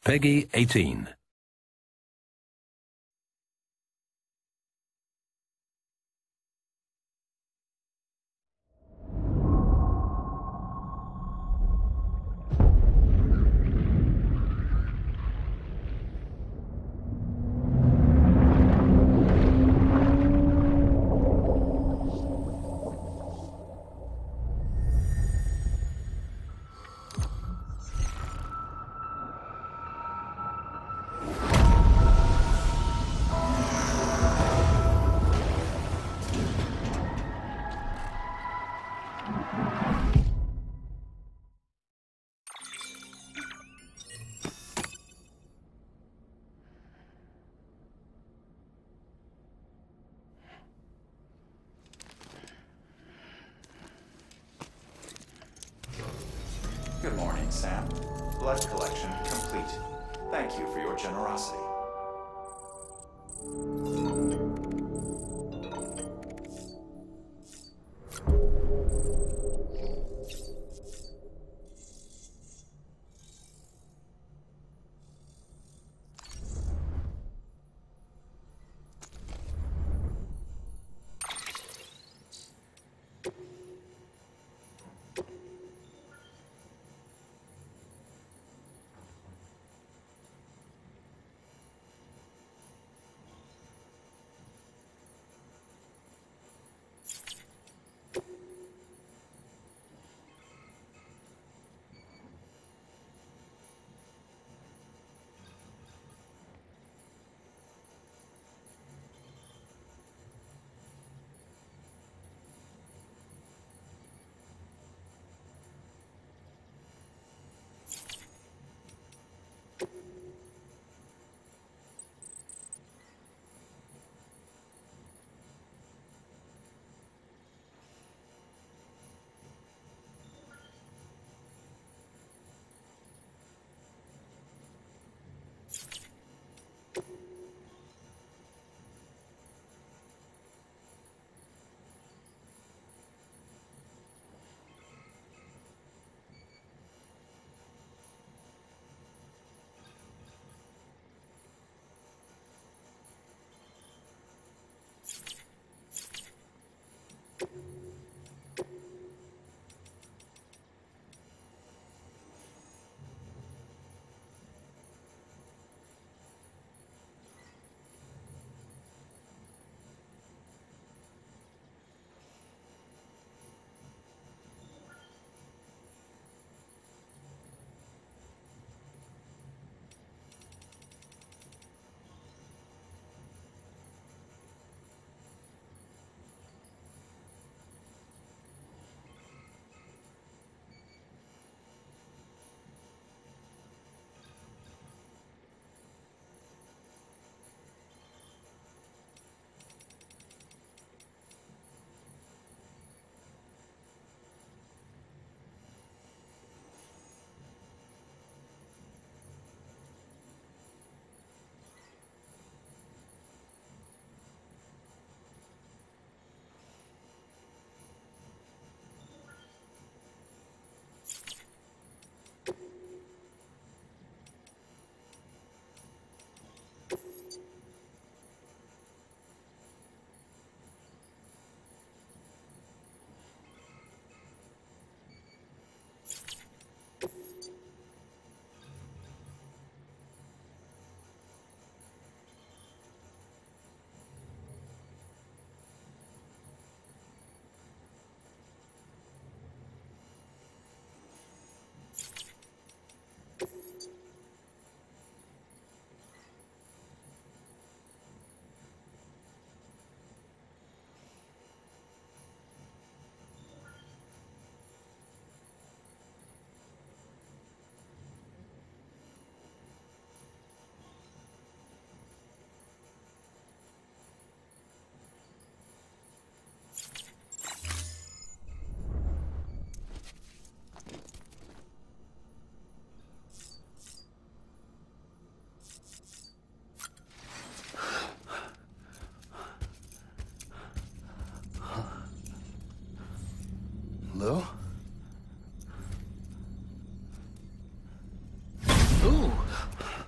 Peggy 18. Good morning, Sam. Blood collection complete. Thank you for your generosity.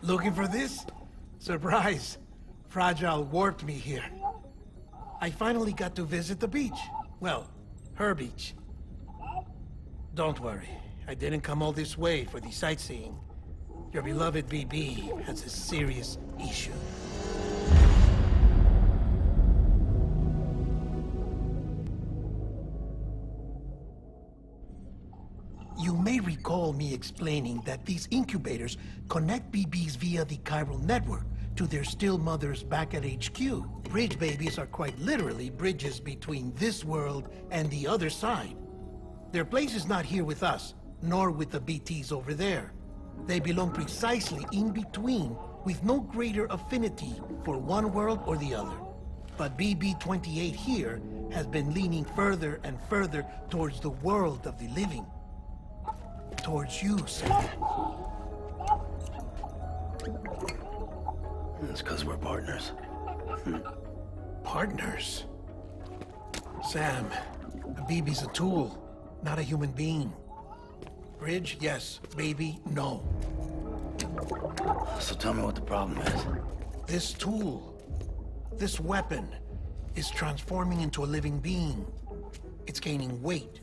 Looking for this? Surprise. Fragile warped me here. I finally got to visit the beach. Well, her beach. Don't worry. I didn't come all this way for the sightseeing. Your beloved BB has a serious issue. You may recall me explaining that these incubators connect BBs via the chiral network to their still mothers back at HQ. Bridge babies are quite literally bridges between this world and the other side. Their place is not here with us, nor with the BTs over there. They belong precisely in between, with no greater affinity for one world or the other. But BB-28 here has been leaning further and further towards the world of the living. Towards you, Sam. It's because we're partners. Partners? Sam, a BB's a tool, not a human being. Bridge, yes. Baby, no. So tell me what the problem is. This tool, this weapon, is transforming into a living being. It's gaining weight.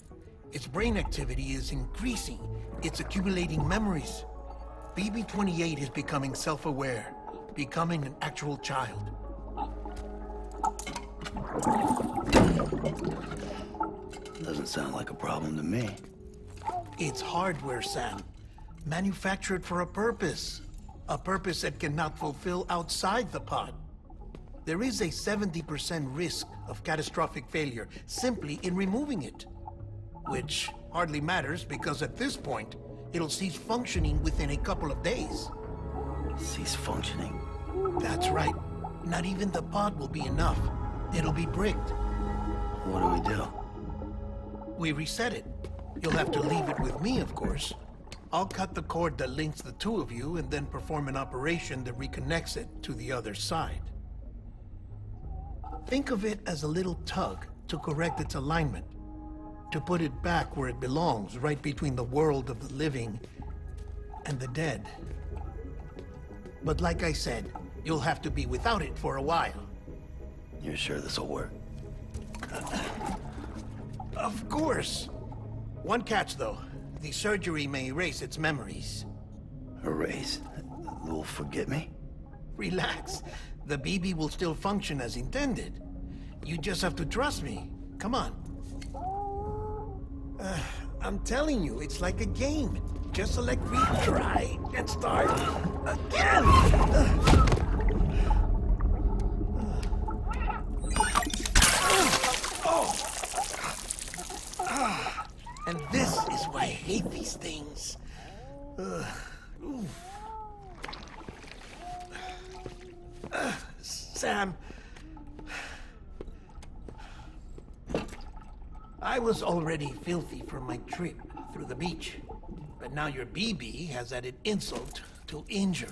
Its brain activity is increasing. It's accumulating memories. BB-28 is becoming self-aware, becoming an actual child. Doesn't sound like a problem to me. It's hardware, Sam. Manufactured for a purpose. A purpose it cannot fulfill outside the pod. There is a 70% risk of catastrophic failure simply in removing it. Which hardly matters because at this point, it'll cease functioning within a couple of days. Cease functioning? That's right. Not even the pod will be enough. It'll be bricked. What do we do? We reset it. You'll have to leave it with me, of course. I'll cut the cord that links the two of you and then perform an operation that reconnects it to the other side. Think of it as a little tug to correct its alignment, to put it back where it belongs, right between the world of the living and the dead. But like I said, you'll have to be without it for a while. You're sure this'll work? Of course. One catch, though. The surgery may erase its memories. Erase? Will forget me? Relax. The BB will still function as intended. You just have to trust me. Come on. I'm telling you, it's like a game. Just select retry and start again. And this is why I hate these things. Sam, I was already filthy from my trip through the beach, but now your BB has added insult to injury.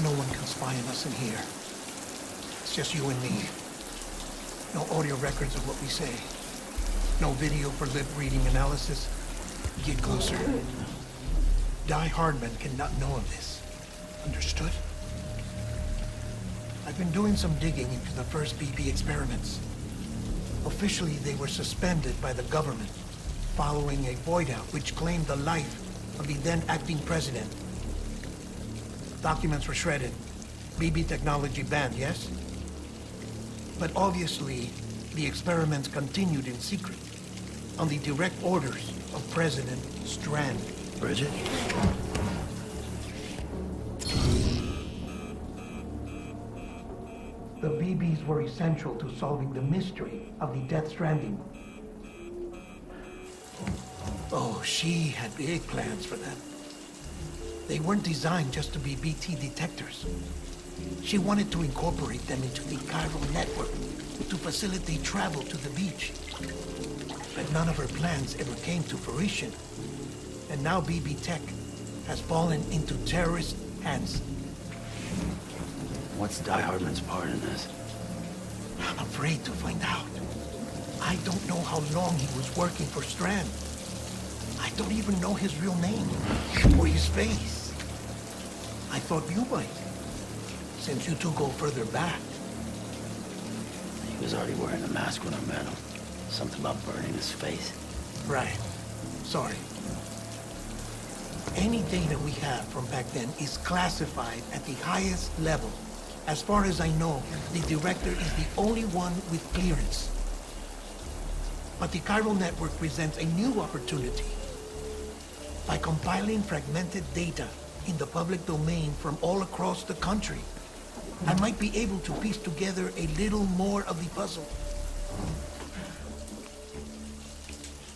No one can spy on us in here. It's just you and me. No audio records of what we say. No video for lip-reading analysis. Get closer. Die Hardman cannot know of this. Understood? I've been doing some digging into the first BB experiments. Officially, they were suspended by the government, following a void-out which claimed the life of the then acting president. Documents were shredded. BB technology banned, yes? But obviously, the experiments continued in secret, on the direct orders of President Strand. Bridget? The BBs were essential to solving the mystery of the Death Stranding. Oh, she had big plans for them. They weren't designed just to be BT detectors. She wanted to incorporate them into the chiral network to facilitate travel to the beach. But none of her plans ever came to fruition. And now BB Tech has fallen into terrorist hands. What's Die Hardman's part in this? I'm afraid to find out. I don't know how long he was working for Strand. I don't even know his real name or his face. I thought you might, since you two go further back. He was already wearing a mask when I met him. Something about burning his face. Right. Sorry. Any data we have from back then is classified at the highest level. As far as I know, the director is the only one with clearance. But the chiral network presents a new opportunity. By compiling fragmented data in the public domain from all across the country, I might be able to piece together a little more of the puzzle.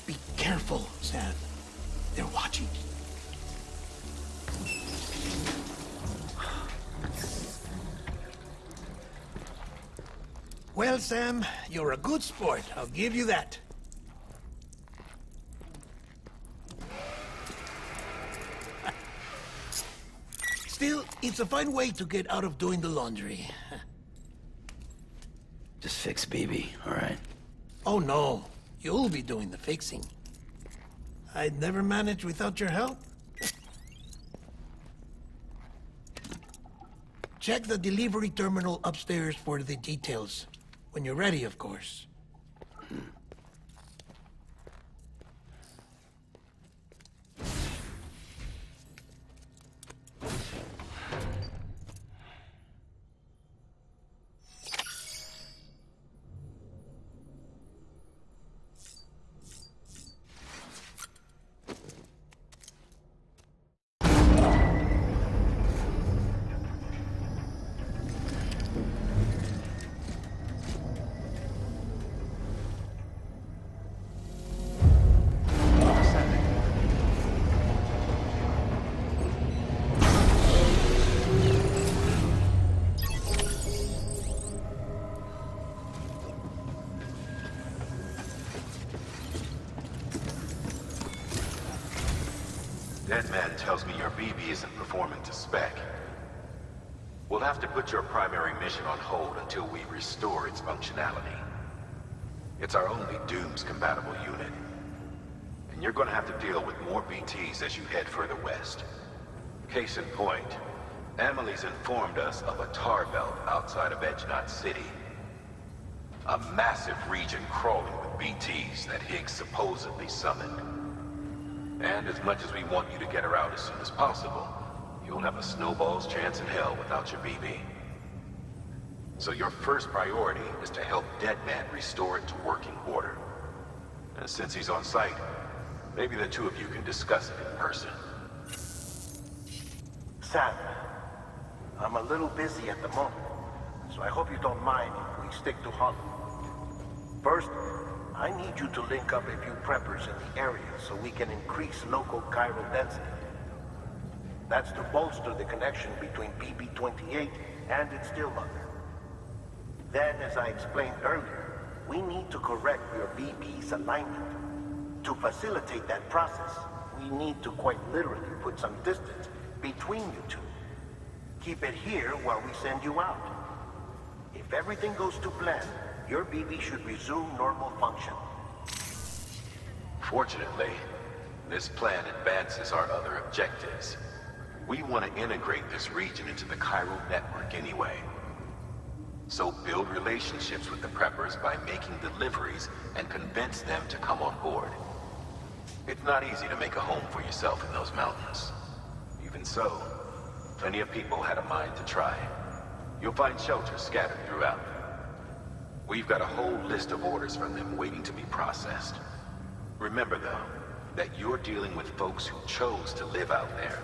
Be careful, Sam. They're watching. Well, Sam, you're a good sport. I'll give you that. Still, it's a fine way to get out of doing the laundry. Just fix BB, all right? Oh, no. You'll be doing the fixing. I'd never manage without your help. Check the delivery terminal upstairs for the details. When you're ready, of course. Deadman tells me your BB isn't performing to spec. We'll have to put your primary mission on hold until we restore its functionality. It's our only Dooms-compatible unit. And you're gonna have to deal with more BTs as you head further west. Case in point, Emily's informed us of a tar belt outside of Edge Knot City. A massive region crawling with BTs that Higgs supposedly summoned. And as much as we want you to get her out as soon as possible, you'll have a snowball's chance in hell without your BB. So your first priority is to help Deadman restore it to working order. And since he's on site, maybe the two of you can discuss it in person. Sam, I'm a little busy at the moment, so I hope you don't mind if we stick to Holland. First, I need you to link up a few preppers in the area so we can increase local chiral density. That's to bolster the connection between BB-28 and its stillmother. Then, as I explained earlier, we need to correct your BB's alignment. To facilitate that process, we need to quite literally put some distance between you two. Keep it here while we send you out. If everything goes to plan, your BB should resume normal function. Fortunately, this plan advances our other objectives. We want to integrate this region into the chiral network anyway. So build relationships with the preppers by making deliveries and convince them to come on board. It's not easy to make a home for yourself in those mountains. Even so, plenty of people had a mind to try. You'll find shelters scattered throughout. We've got a whole list of orders from them waiting to be processed. Remember, though, that you're dealing with folks who chose to live out there.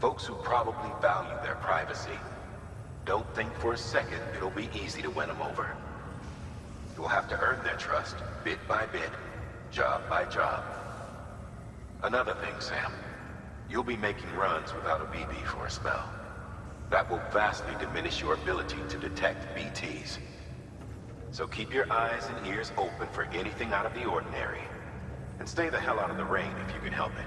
Folks who probably value their privacy. Don't think for a second it'll be easy to win them over. You'll have to earn their trust, bit by bit, job by job. Another thing, Sam. You'll be making runs without a BB for a spell. That will vastly diminish your ability to detect BTs. So keep your eyes and ears open for anything out of the ordinary. And stay the hell out of the rain if you can help it.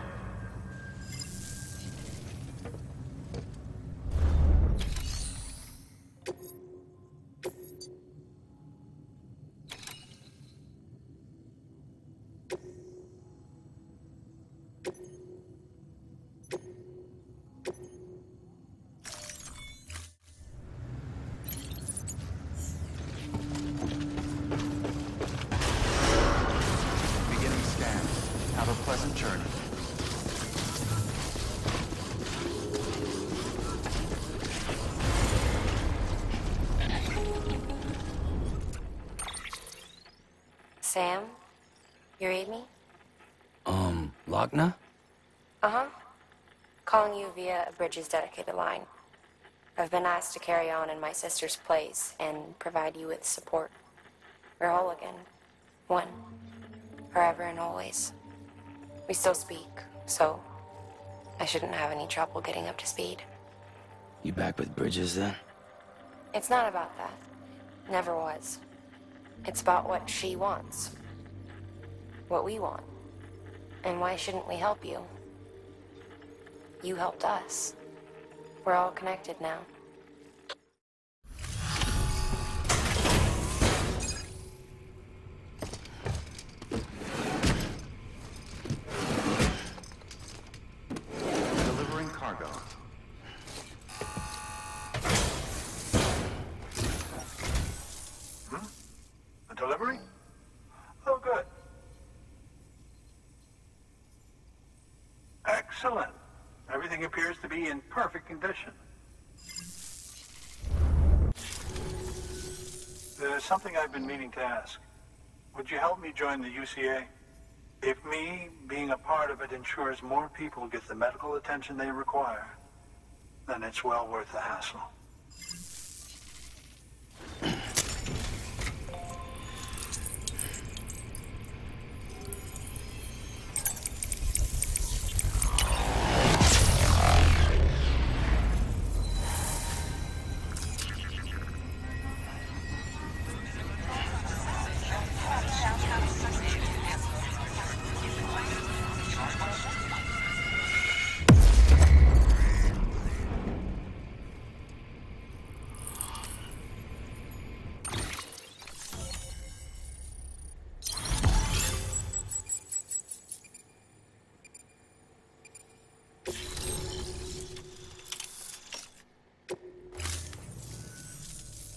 Pleasant journey. Sam? You read me? Lochna? Uh-huh. Calling you via a Bridges dedicated line. I've been asked to carry on in my sister's place and provide you with support. We're whole again. One. Forever and always. We still speak, so I shouldn't have any trouble getting up to speed. You back with Bridges then? It's not about that. Never was. It's about what she wants. What we want. And why shouldn't we help you? You helped us. We're all connected now. Delivering cargo. A delivery? Oh, good. Excellent. Everything appears to be in perfect condition. There's something I've been meaning to ask. Would you help me join the UCA? If me being a part of it ensures more people get the medical attention they require, then it's well worth the hassle.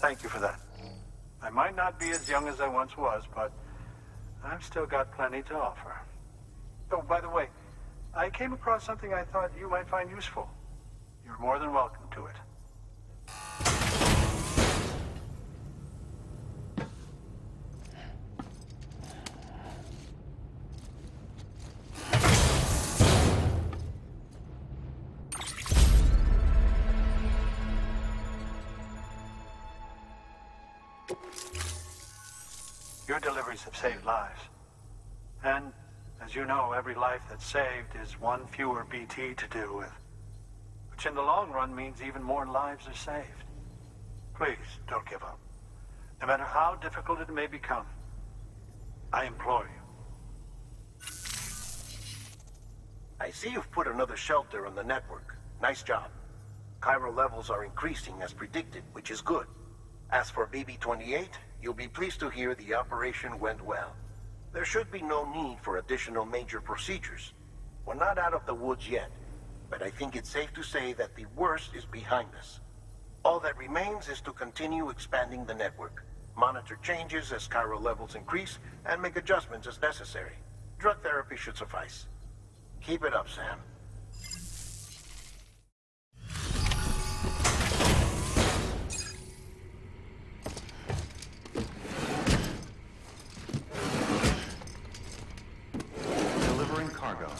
Thank you for that. I might not be as young as I once was, but I've still got plenty to offer. Oh, by the way, I came across something I thought you might find useful. You're more than welcome to it. Your deliveries have saved lives. And, as you know, every life that's saved is one fewer BT to deal with. Which in the long run means even more lives are saved. Please, don't give up. No matter how difficult it may become, I implore you. I see you've put another shelter on the network. Nice job. Chiral levels are increasing as predicted, which is good. As for BB-28, you'll be pleased to hear the operation went well. There should be no need for additional major procedures. We're not out of the woods yet, but I think it's safe to say that the worst is behind us. All that remains is to continue expanding the network, monitor changes as chiral levels increase, and make adjustments as necessary. Drug therapy should suffice. Keep it up, Sam. Delivering cargo.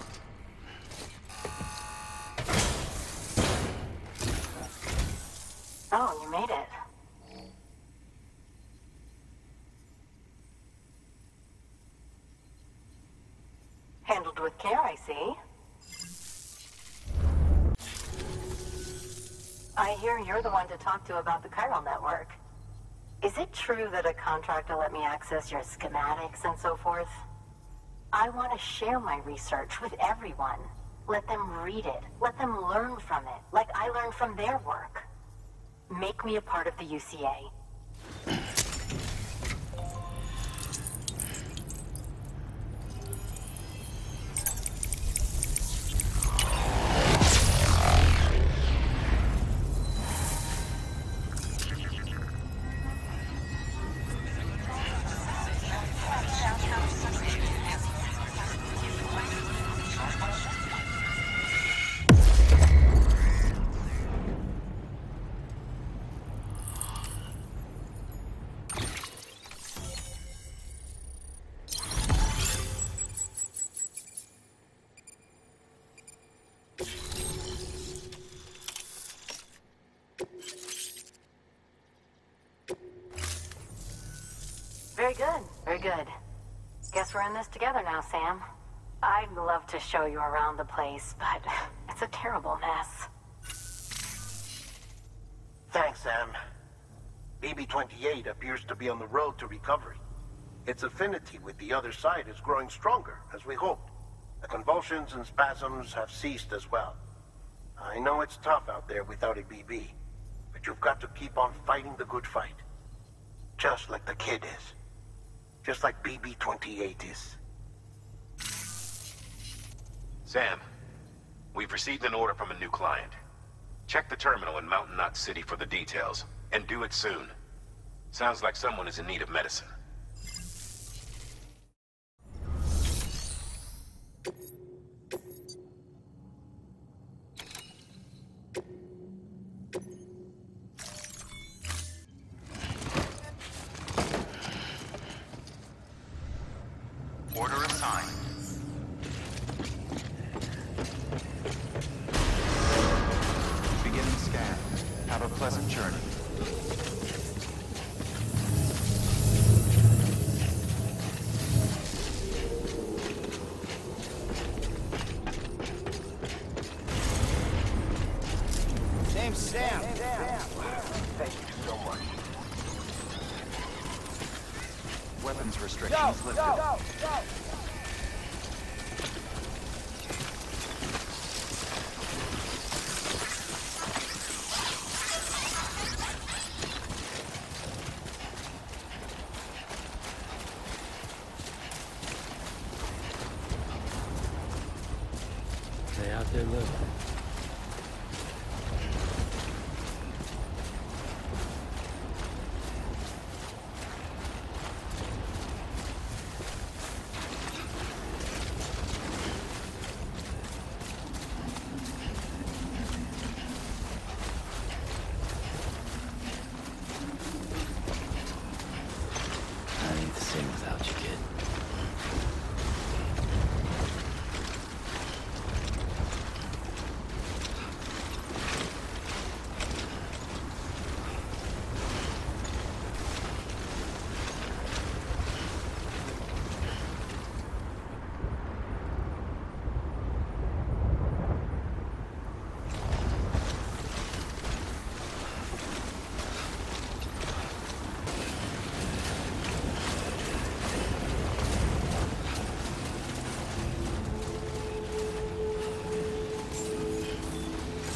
Oh, you made it. Handled with care, I see. I hear you're the one to talk to about the chiral network. Is it true that a contractor let me access your schematics and so forth? I want to share my research with everyone. Let them read it. Let them learn from it, like I learned from their work. Make me a part of the UCA. Very good, very good. Guess we're in this together now, Sam. I'd love to show you around the place, but it's a terrible mess. Thanks, Sam. BB-28 appears to be on the road to recovery. Its affinity with the other side is growing stronger, as we hoped. The convulsions and spasms have ceased as well. I know it's tough out there without a BB, but you've got to keep on fighting the good fight. Just like the kid is. Just like BB-28 is. Sam, we've received an order from a new client. Check the terminal in Mountain Knot City for the details, and do it soon. Sounds like someone is in need of medicine. Order assigned. Beginning scan. Have a pleasant journey. Name's Sam. Thank you so much. Weapons restrictions lifted. Stay out there living. I ain't the same without you, kid.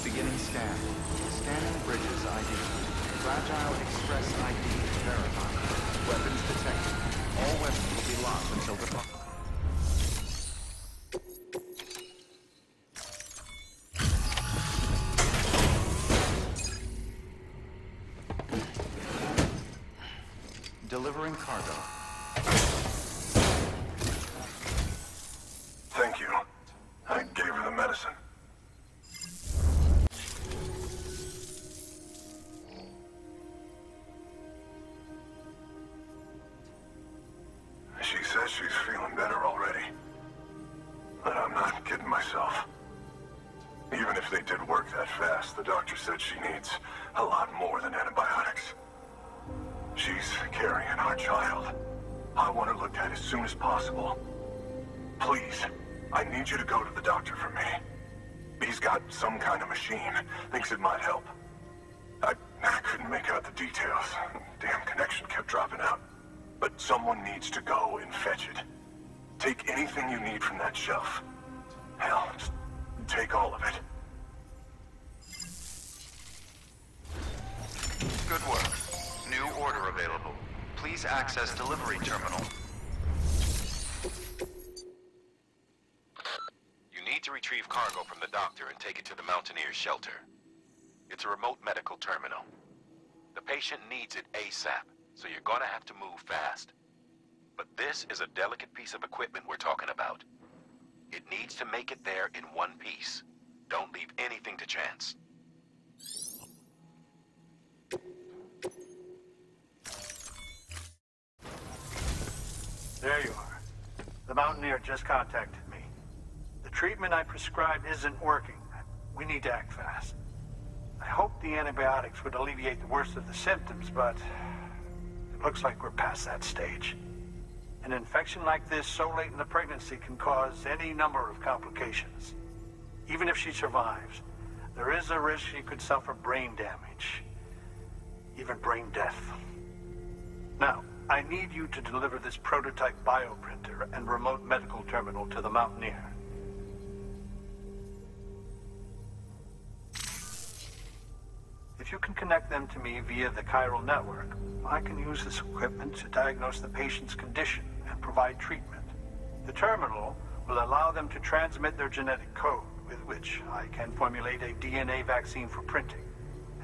Beginning scan. Scanning bridges ID. Fragile Express ID verified. Weapons detected. All weapons will be locked until the... Delivering cargo. Thank you. I gave her the medicine. She says she's feeling better already. But I'm not kidding myself. Even if they did work that fast, the doctor said she needs a lot more than antibiotics. She's carrying our child. I want her looked at as soon as possible. Please, I need you to go to the doctor for me. He's got some kind of machine. Thinks it might help. I couldn't make out the details. Damn connection kept dropping out. But someone needs to go and fetch it. Take anything you need from that shelf. Hell, just take all of it. Good work. New order available. Please access delivery terminal. You need to retrieve cargo from the doctor and take it to the Mountaineers' shelter. It's a remote medical terminal. The patient needs it ASAP, so you're gonna have to move fast. But this is a delicate piece of equipment we're talking about. It needs to make it there in one piece. Don't leave anything to chance. There you are. The Mountaineer just contacted me. The treatment I prescribed isn't working. We need to act fast. I hoped the antibiotics would alleviate the worst of the symptoms, but it looks like we're past that stage. An infection like this so late in the pregnancy can cause any number of complications. Even if she survives, there is a risk she could suffer brain damage, even brain death. Now, I need you to deliver this prototype bioprinter and remote medical terminal to the Mountaineer. If you can connect them to me via the chiral network, I can use this equipment to diagnose the patient's condition and provide treatment. The terminal will allow them to transmit their genetic code, with which I can formulate a DNA vaccine for printing.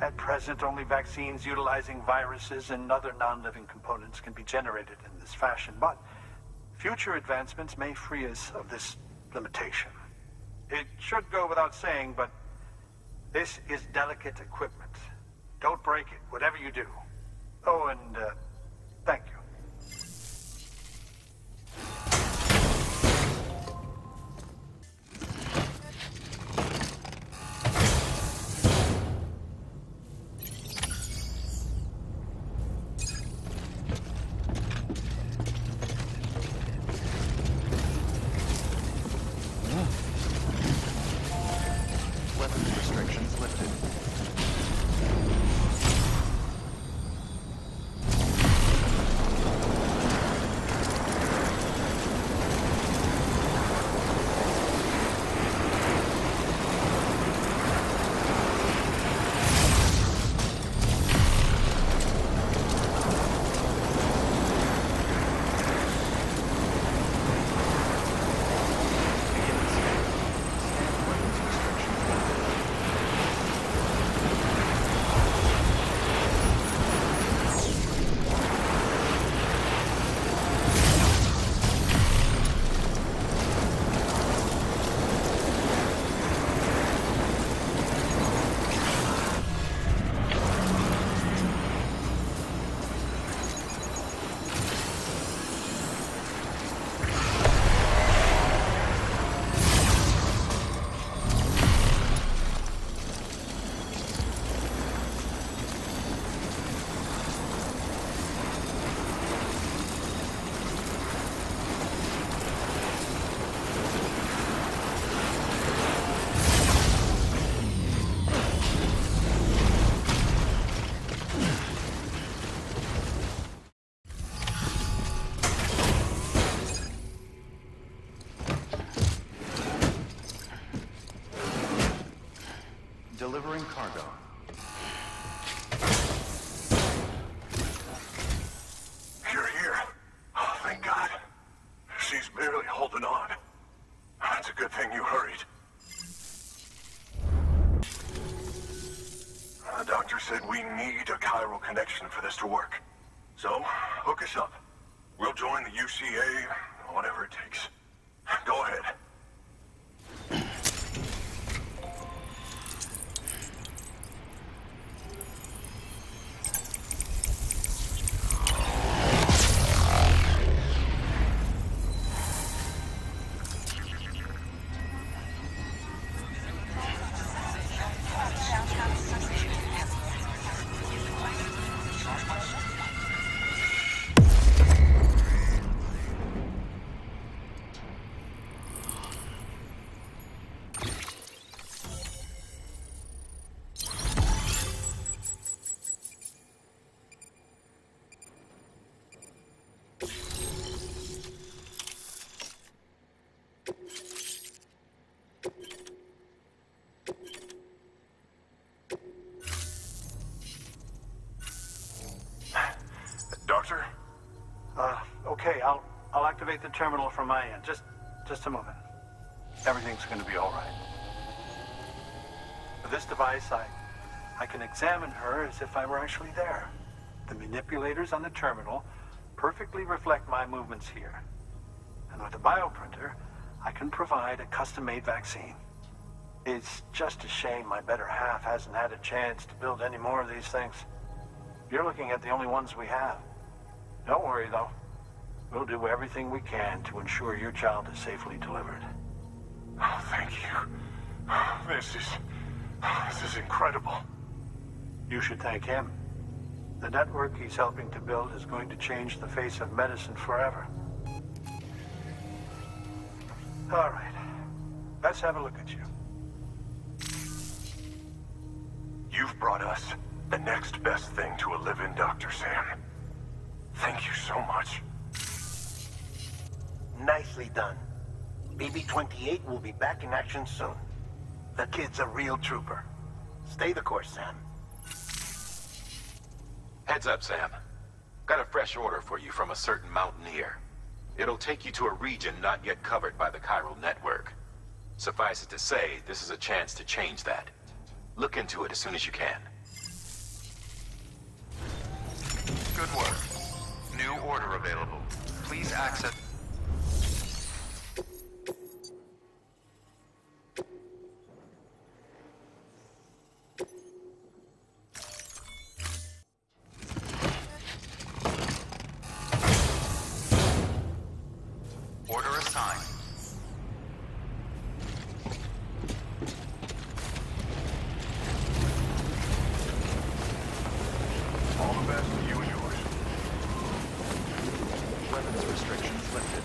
At present, only vaccines utilizing viruses and other non-living components can be generated in this fashion, but future advancements may free us of this limitation. It should go without saying, but this is delicate equipment. Don't break it, whatever you do. Oh, and thank you. Weapons restrictions lifted. Delivering cargo. You're here. Oh, thank God. She's barely holding on. It's a good thing you hurried. The doctor said we need a chiral connection for this to work. So, hook us up. We'll join the UCA, whatever it takes. Go ahead. Doctor? Okay, I'll activate the terminal from my end. Just a moment. Everything's gonna be all right. With this device, I can examine her as if I were actually there. The manipulators on the terminal perfectly reflect my movements here. And with the bioprinter, I can provide a custom-made vaccine. It's just a shame my better half hasn't had a chance to build any more of these things. You're looking at the only ones we have. Don't worry, though. We'll do everything we can to ensure your child is safely delivered. Oh, thank you. This is incredible. You should thank him. The network he's helping to build is going to change the face of medicine forever. All right. Let's have a look at you. You've brought us the next best thing to a live-in Dr. Sam. Thank you so much. Nicely done. BB-28 will be back in action soon. The kid's a real trooper. Stay the course, Sam. Heads up, Sam. Got a fresh order for you from a certain mountaineer. It'll take you to a region not yet covered by the chiral network. Suffice it to say, this is a chance to change that. Look into it as soon as you can. Good work. New order available. Please access... Order assigned. All the best to you and yours. Weapons restrictions lifted.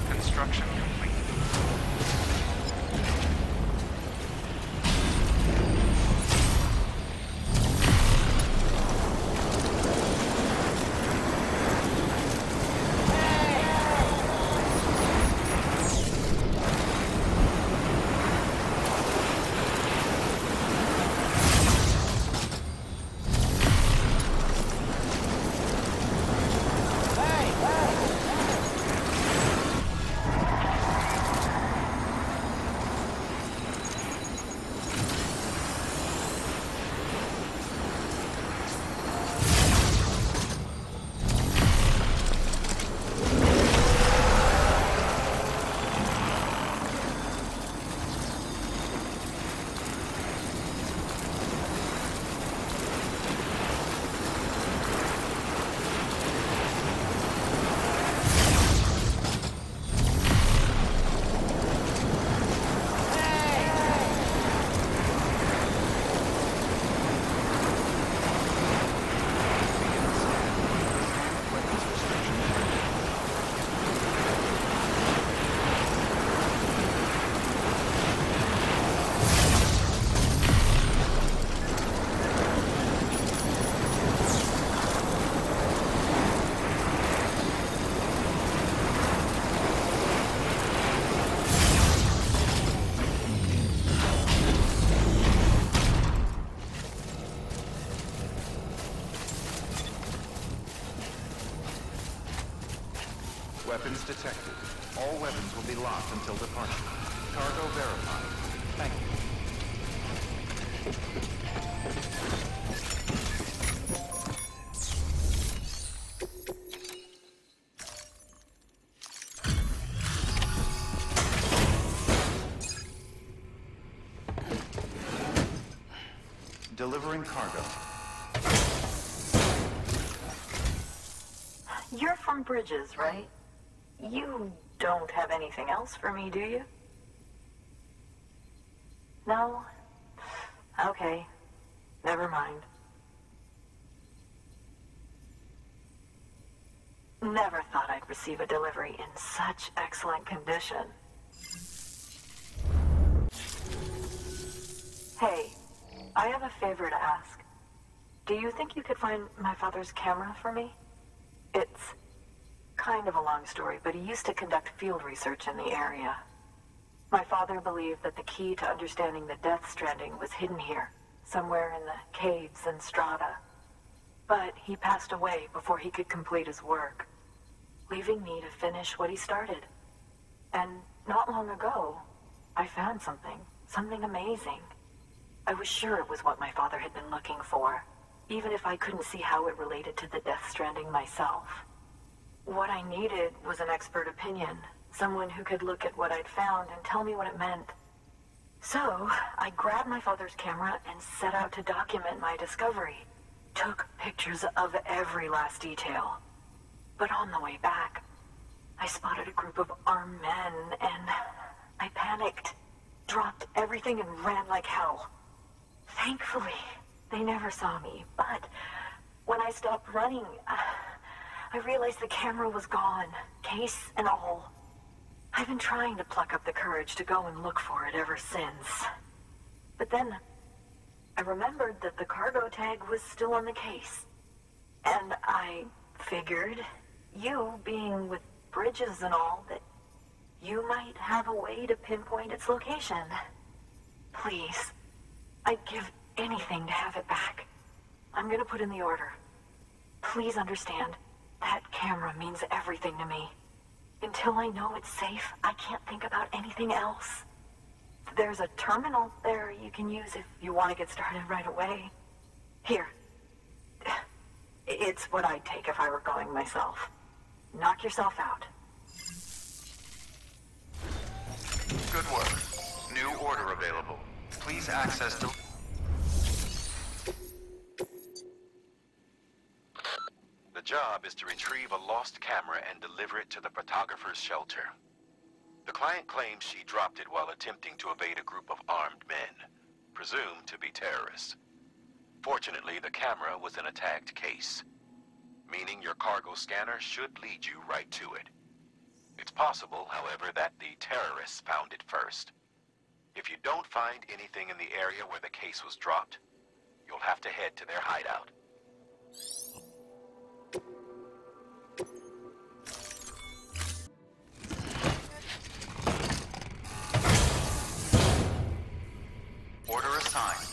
Construction complete. Weapons detected. All weapons will be locked until departure. Cargo verified. Thank you. Delivering cargo. You're from Bridges, right? You don't have anything else for me, do you? No? Okay. Never mind. Never thought I'd receive a delivery in such excellent condition. Hey, I have a favor to ask. Do you think you could find my father's camera for me? It's kind of a long story, but he used to conduct field research in the area. My father believed that the key to understanding the Death Stranding was hidden here, somewhere in the caves and strata. But he passed away before he could complete his work, leaving me to finish what he started. And not long ago, I found something amazing. I was sure it was what my father had been looking for, even if I couldn't see how it related to the Death Stranding myself. What I needed was an expert opinion, someone who could look at what I'd found and tell me what it meant. So, I grabbed my father's camera and set out to document my discovery. Took pictures of every last detail. But on the way back, I spotted a group of armed men and I panicked, dropped everything and ran like hell. Thankfully, they never saw me, but when I stopped running, I realized the camera was gone, case and all. I've been trying to pluck up the courage to go and look for it ever since. But then, I remembered that the cargo tag was still on the case. And I figured, you being with Bridges and all, that you might have a way to pinpoint its location. Please, I'd give anything to have it back. I'm gonna put in the order. Please understand, that camera means everything to me. Until I know it's safe, I can't think about anything else. There's a terminal there you can use if you want to get started right away. Here. It's what I'd take if I were going myself. Knock yourself out. Good work. New order available. Please access the... The job is to retrieve a lost camera and deliver it to the photographer's shelter. The client claims she dropped it while attempting to evade a group of armed men, presumed to be terrorists. Fortunately, the camera was in a tagged case, meaning your cargo scanner should lead you right to it. It's possible, however, that the terrorists found it first. If you don't find anything in the area where the case was dropped, you'll have to head to their hideout. Order assigned.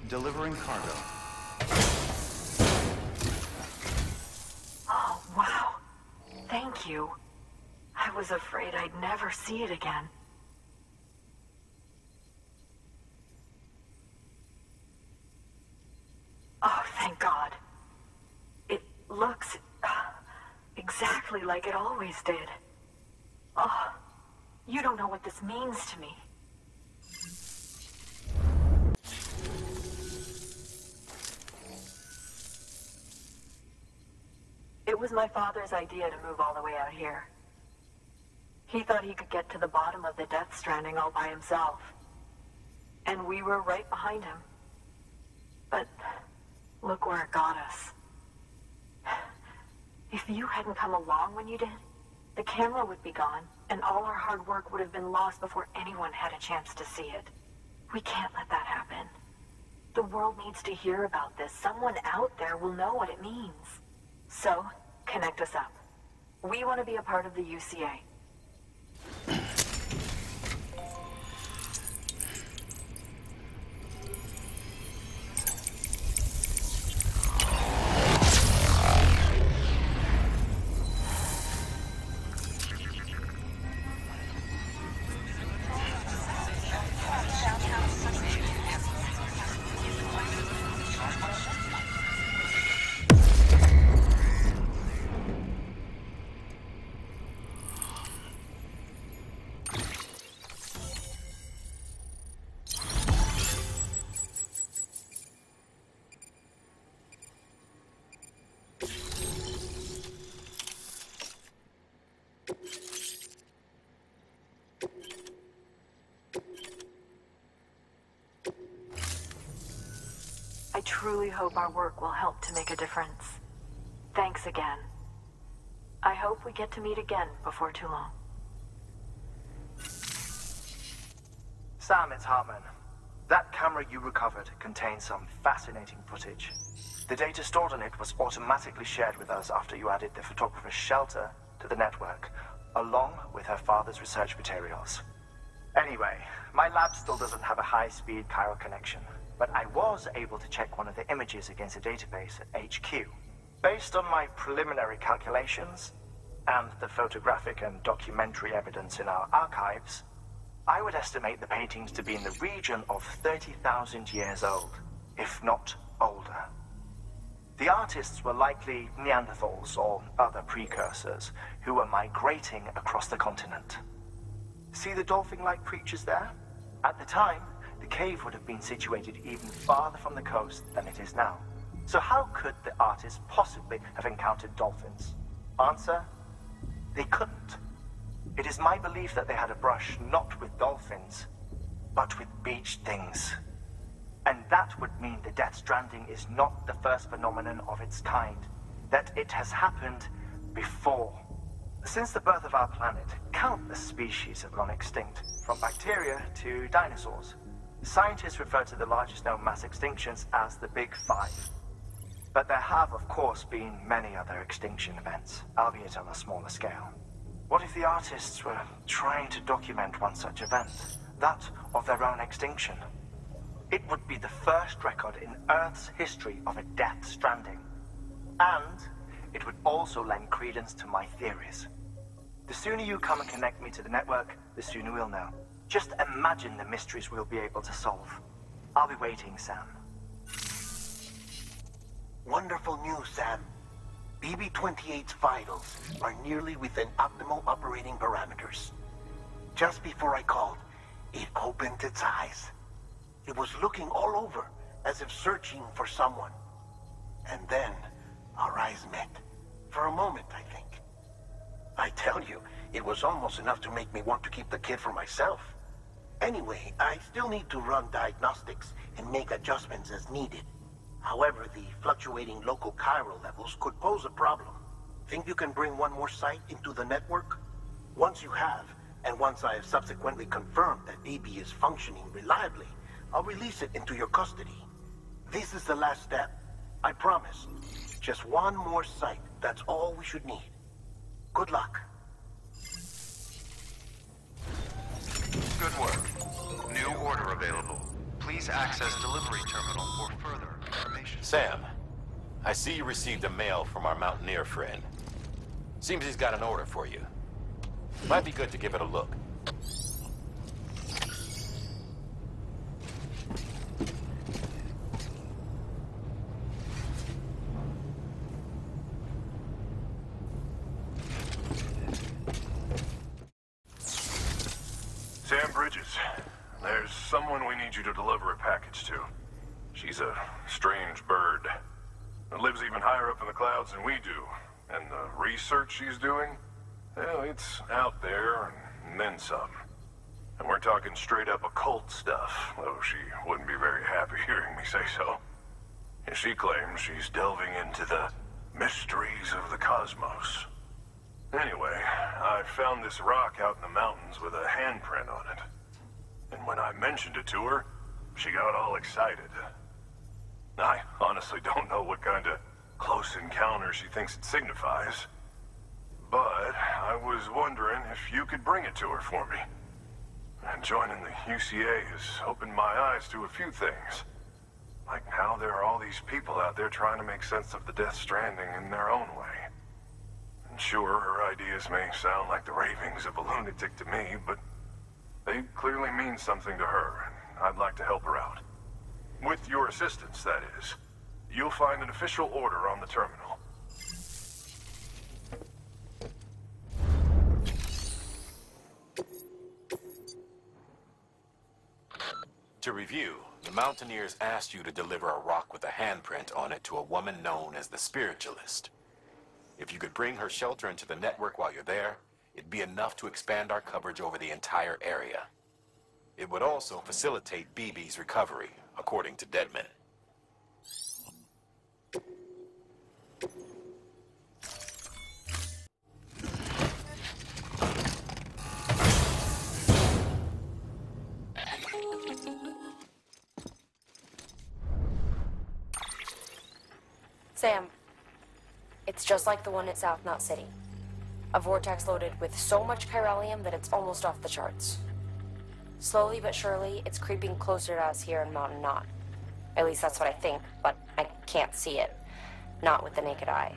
Delivering cargo. Oh, wow. Thank you. I was afraid I'd never see it again. Oh, thank God. It looks exactly like it always did. Oh, you don't know what this means to me. It was my father's idea to move all the way out here. He thought he could get to the bottom of the Death Stranding all by himself. And we were right behind him. But look where it got us. If you hadn't come along when you did, the camera would be gone, and all our hard work would have been lost before anyone had a chance to see it. We can't let that happen. The world needs to hear about this. Someone out there will know what it means. So, connect us up. We want to be a part of the UCA. I truly hope our work will help to make a difference. Thanks again. I hope we get to meet again before too long. Sam, it's Hartman. That camera you recovered contains some fascinating footage. The data stored on it was automatically shared with us after you added the photographer's shelter to the network, along with her father's research materials. Anyway, my lab still doesn't have a high-speed chiral connection, but I was able to check one of the images against a database at HQ. Based on my preliminary calculations, and the photographic and documentary evidence in our archives, I would estimate the paintings to be in the region of 30,000 years old, if not older. The artists were likely Neanderthals or other precursors who were migrating across the continent. See the dolphin-like creatures there? At the time, the cave would have been situated even farther from the coast than it is now. So how could the artists possibly have encountered dolphins? Answer: they couldn't. It is my belief that they had a brush not with dolphins, but with beach things. And that would mean the Death Stranding is not the first phenomenon of its kind, that it has happened before. Since the birth of our planet, countless species have gone extinct, from bacteria to dinosaurs. Scientists refer to the largest known mass extinctions as the Big Five. But there have, of course, been many other extinction events, albeit on a smaller scale. What if the artists were trying to document one such event, that of their own extinction? It would be the first record in Earth's history of a Death Stranding. And it would also lend credence to my theories. The sooner you come and connect me to the network, the sooner we'll know. Just imagine the mysteries we'll be able to solve. I'll be waiting, Sam. Wonderful news, Sam. BB-28's vitals are nearly within optimal operating parameters. Just before I called, it opened its eyes. It was looking all over, as if searching for someone. And then, our eyes met. For a moment, I think. I tell you, it was almost enough to make me want to keep the kid for myself. Anyway, I still need to run diagnostics and make adjustments as needed. However, the fluctuating local chiral levels could pose a problem. Think you can bring one more site into the network? Once you have, and once I have subsequently confirmed that BB is functioning reliably, I'll release it into your custody. This is the last step. I promise. Just one more site. That's all we should need. Good luck. Good work. New order available. Please Please access delivery terminal for further information. Sam, I see you received a mail from our Mountaineer friend. Seems he's got an order for you. Might be good to give it a look. Sam Bridges, there's someone we need you to deliver a package to. She's a strange bird. It lives even higher up in the clouds than we do. And the research she's doing, well, it's out there and then some. And we're talking straight up occult stuff, though she wouldn't be very happy hearing me say so. And she claims she's delving into the mysteries of the cosmos. Anyway, I found this rock out in the mountains with a handprint on it. And when I mentioned it to her, she got all excited. I honestly don't know what kind of close encounter she thinks it signifies. But I was wondering if you could bring it to her for me. And joining the UCA has opened my eyes to a few things. Like how there are all these people out there trying to make sense of the Death Stranding in their own way. And sure, her ideas may sound like the ravings of a lunatic to me, but they clearly mean something to her, and I'd like to help her out. With your assistance, that is. You'll find an official order on the terminal. To review, the Mountaineers asked you to deliver a rock with a handprint on it to a woman known as the Spiritualist. If you could bring her shelter into the network while you're there, it'd be enough to expand our coverage over the entire area. It would also facilitate BB's recovery, according to Deadman. Sam, it's just like the one at South Knot City. A vortex loaded with so much chiralium that it's almost off the charts. Slowly but surely, it's creeping closer to us here in Mountain Knot. At least that's what I think, but I can't see it. Not with the naked eye.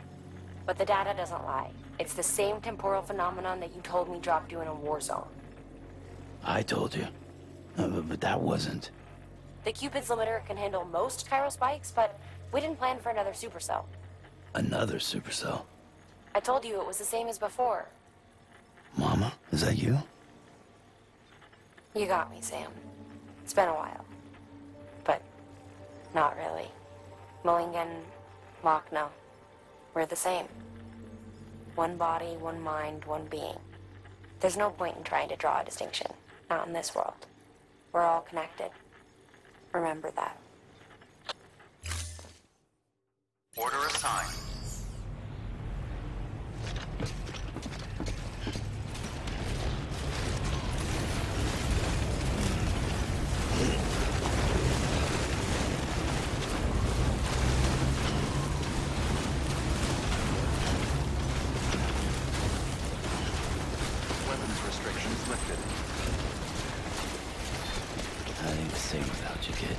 But the data doesn't lie. It's the same temporal phenomenon that you told me dropped you in a war zone. I told you. But that wasn't. The Cupid's limiter can handle most chiral spikes, but we didn't plan for another supercell. Another supercell? I told you it was the same as before. Mama, is that you? You got me, Sam. It's been a while. But not really. Mulligan, Lochna, we're the same. One body, one mind, one being. There's no point in trying to draw a distinction. Not in this world. We're all connected. Remember that. Order assigned. Weapons restrictions lifted. I ain't the same without you, kid.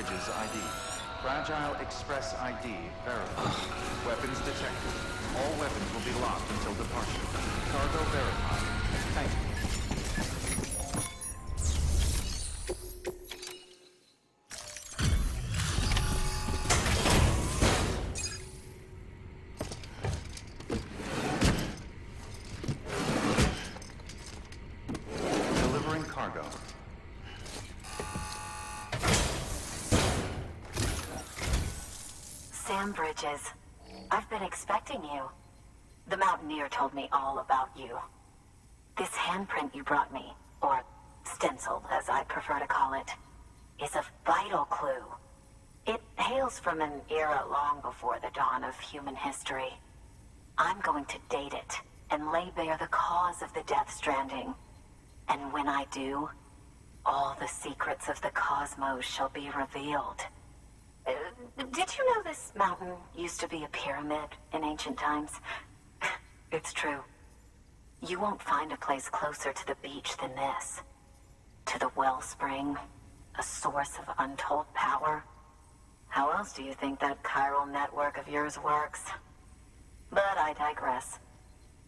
bridges ID. Fragile Express ID verified. Weapons detected. All weapons will be locked until departure. Cargo verified. Thank you. Delivering cargo. Sam Bridges, I've been expecting you. The Mountaineer told me all about you. This handprint you brought me, or stencil as I prefer to call it, is a vital clue. It hails from an era long before the dawn of human history. I'm going to date it and lay bare the cause of the Death Stranding. And when I do, all the secrets of the cosmos shall be revealed. Did you know this mountain used to be a pyramid in ancient times? It's true. You won't find a place closer to the beach than this. To the wellspring, a source of untold power. How else do you think that chiral network of yours works? But I digress.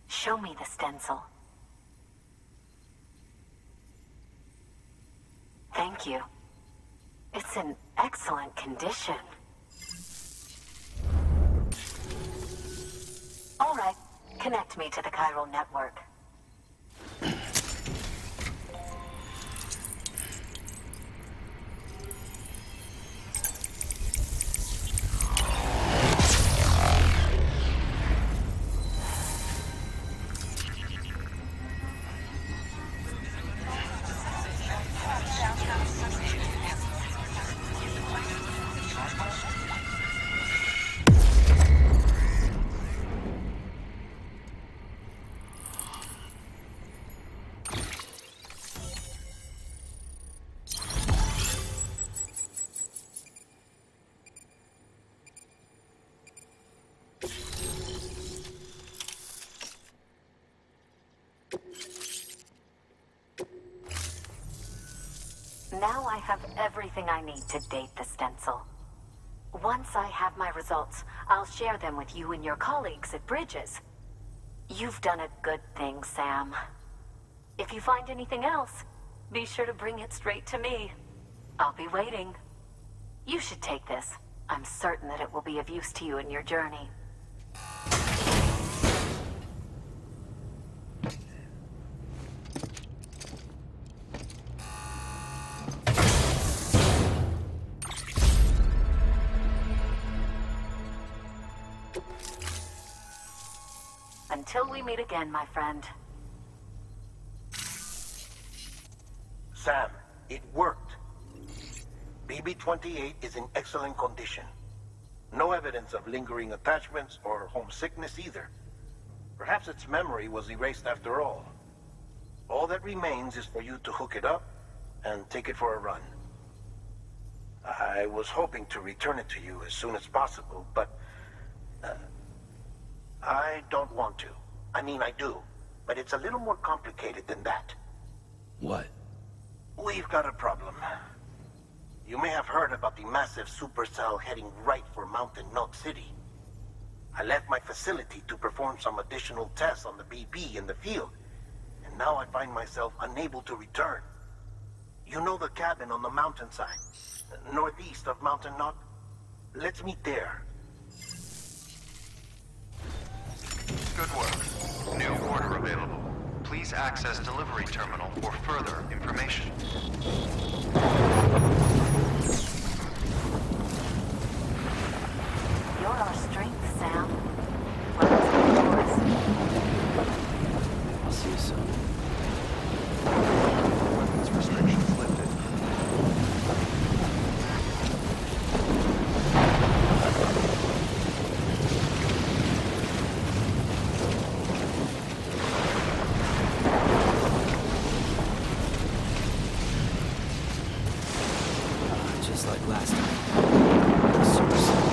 Show me the stencil. Thank you. It's in excellent condition. All right, connect me to the chiral network. Now I have everything I need to date the stencil. Once I have my results, I'll share them with you and your colleagues at Bridges. You've done a good thing, Sam. If you find anything else, be sure to bring it straight to me. I'll be waiting. You should take this. I'm certain that it will be of use to you in your journey. Until we meet again, my friend. Sam, it worked. BB-28 is in excellent condition. No evidence of lingering attachments or homesickness either. Perhaps its memory was erased after all. All that remains is for you to hook it up and take it for a run. I was hoping to return it to you as soon as possible, but I don't want to. I mean, I do, but it's a little more complicated than that. What? We've got a problem. You may have heard about the massive supercell heading right for Mountain Milk City. I left my facility to perform some additional tests on the BB in the field, and now I find myself unable to return. You know the cabin on the mountainside, northeast of Mountain Knot? Let's meet there. Good work. New order available. Please access delivery terminal for further information. You're our strength, Sam. Weapons are yours. I'll see you soon. Weapons restrictions lifted. Just like last time. Super simple.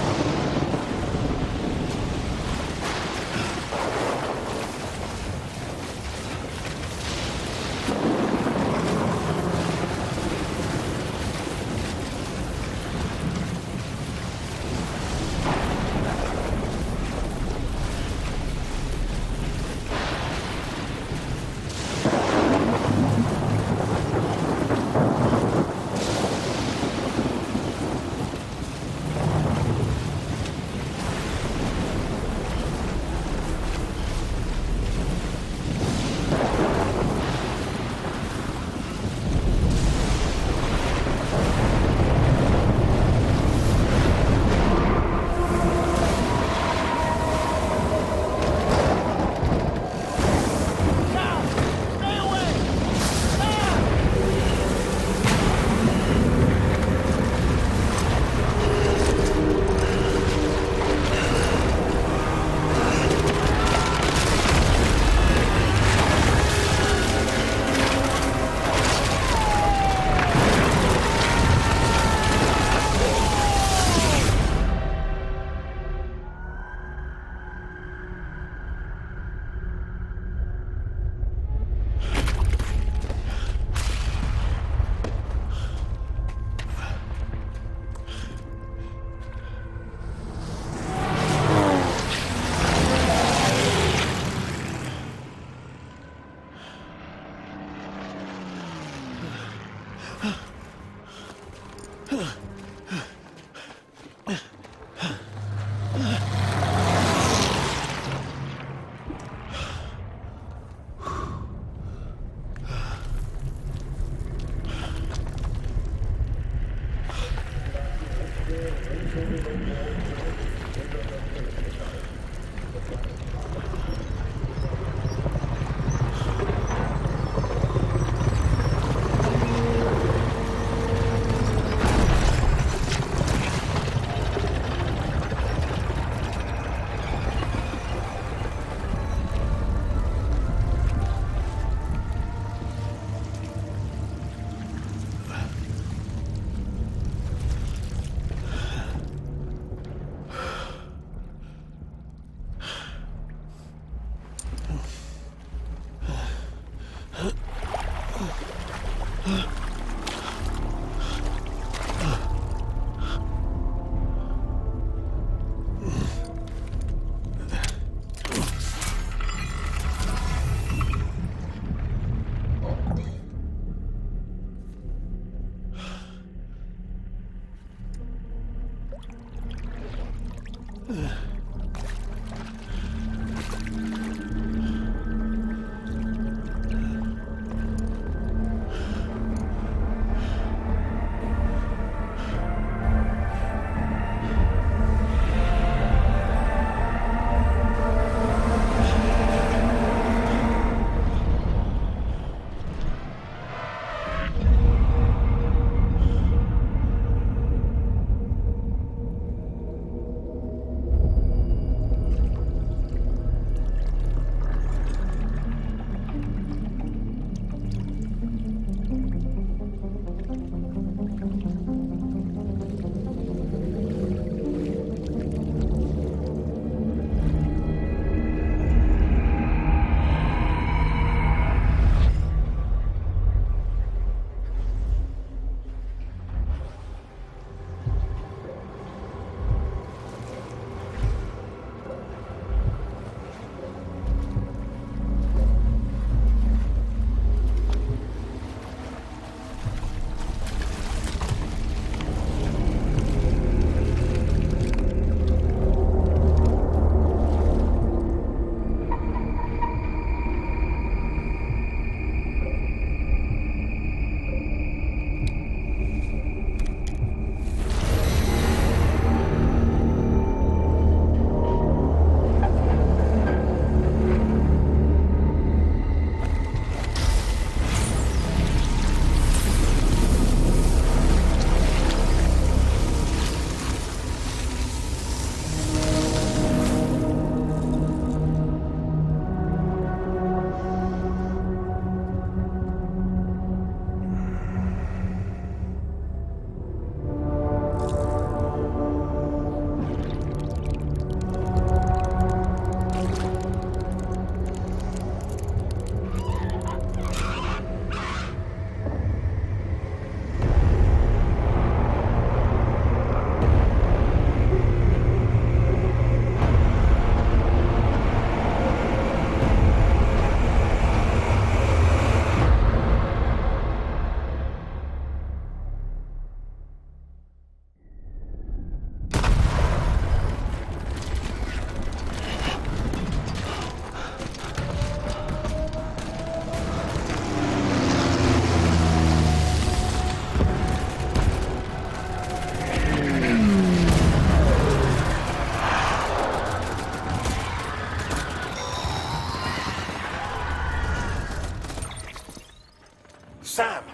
Sam!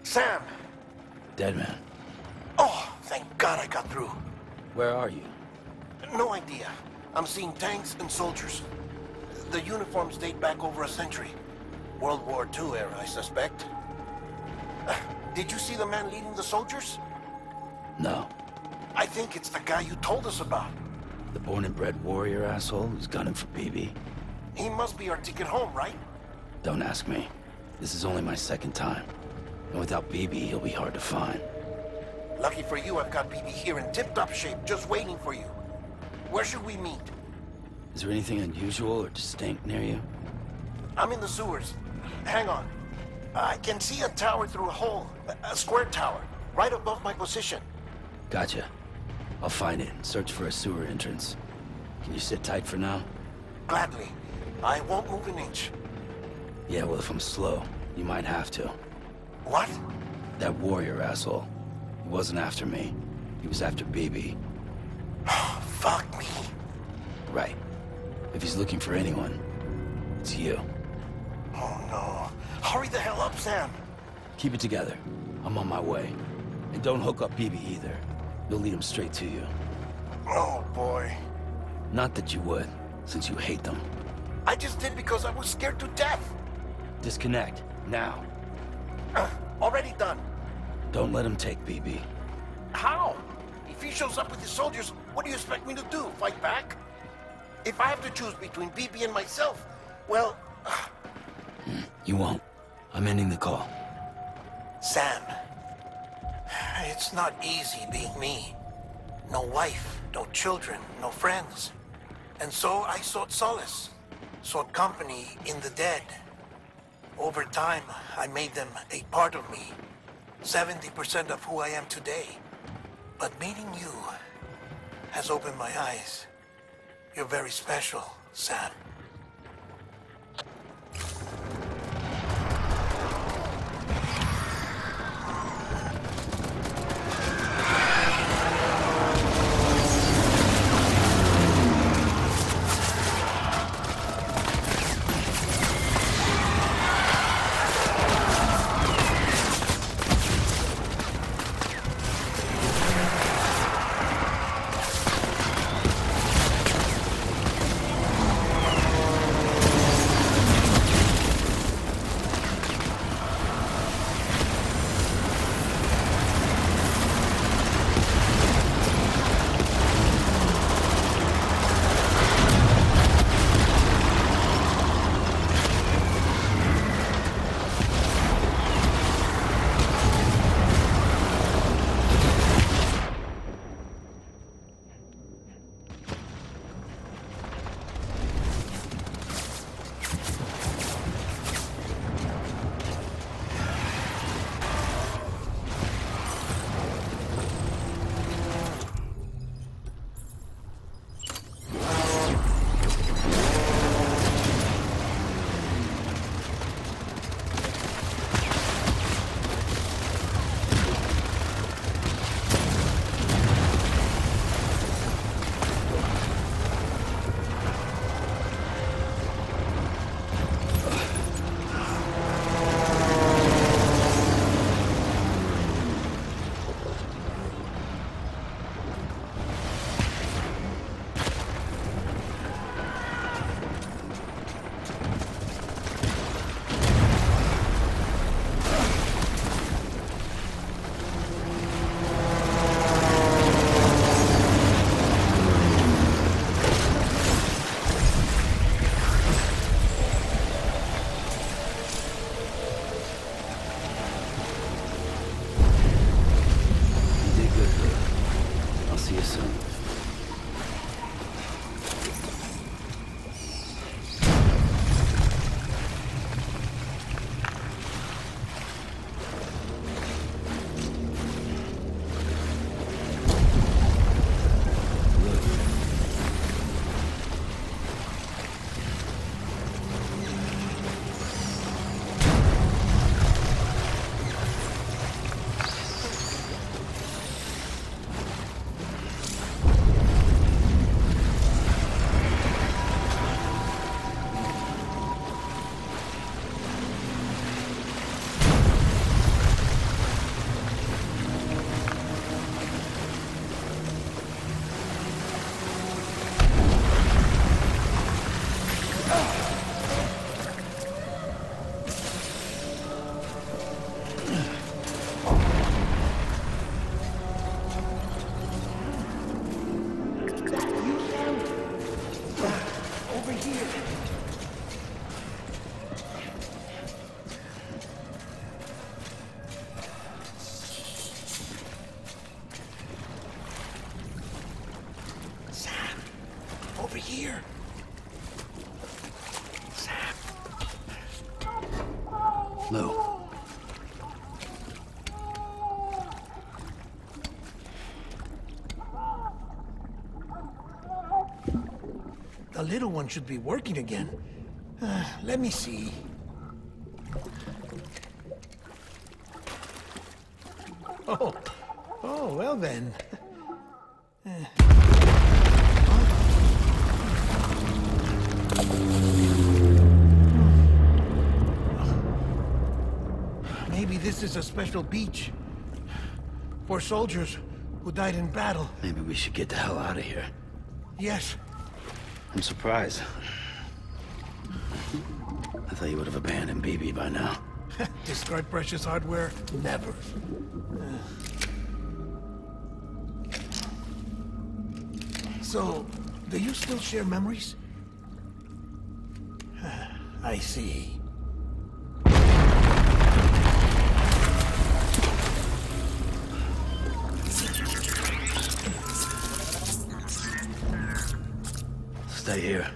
Sam! Dead man. Oh, thank God I got through. Where are you? No idea. I'm seeing tanks and soldiers. The uniforms date back over a century. World War II era, I suspect. Did you see the man leading the soldiers? No. I think it's the guy you told us about. The born and bred warrior asshole who's gunning for BB? He must be our ticket home, right? Don't ask me. This is only my second time. And without BB, he'll be hard to find. Lucky for you, I've got BB here in tip-top shape, just waiting for you. Where should we meet? Is there anything unusual or distinct near you? I'm in the sewers. Hang on. I can see a tower through a hole. A square tower, right above my position. Gotcha. I'll find it and search for a sewer entrance. Can you sit tight for now? Gladly. I won't move an inch. Yeah, well, if I'm slow, you might have to. What? That warrior asshole. He wasn't after me. He was after BB. Fuck me. Right. If he's looking for anyone, it's you. Oh no. Hurry the hell up, Sam. Keep it together. I'm on my way. And don't hook up BB either. You'll lead him straight to you. Oh boy. Not that you would, since you hate them. I just did because I was scared to death. Disconnect, now. Already done. Don't let him take BB. How? If he shows up with his soldiers, what do you expect me to do? Fight back? If I have to choose between BB and myself, well... You won't. I'm ending the call. Sam, it's not easy being me. No wife, no children, no friends. And so I sought solace, sought company in the dead. Over time, I made them a part of me, 70% of who I am today. But meeting you has opened my eyes. You're very special, Sam. Over here. Sam. Lou, little one should be working again. Let me see. Oh, well then. Maybe this is a special beach for soldiers who died in battle. Maybe we should get the hell out of here. Yes. I'm surprised. I thought you would have abandoned BB by now. Discard precious hardware? Never. So, do you still share memories? I see. Stay here.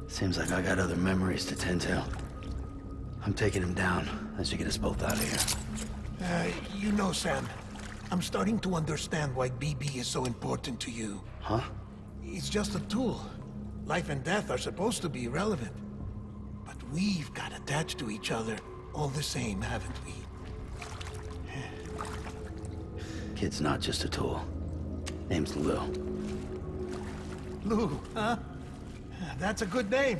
Seems like I got other memories to tend to. I'm taking him down. That should get us both out of here. You know, Sam, I'm starting to understand why BB is so important to you. Huh? It's just a tool. Life and death are supposed to be irrelevant. But we've got attached to each other all the same, haven't we? Kid's not just a tool. Name's Lou. Lou, huh? That's a good name.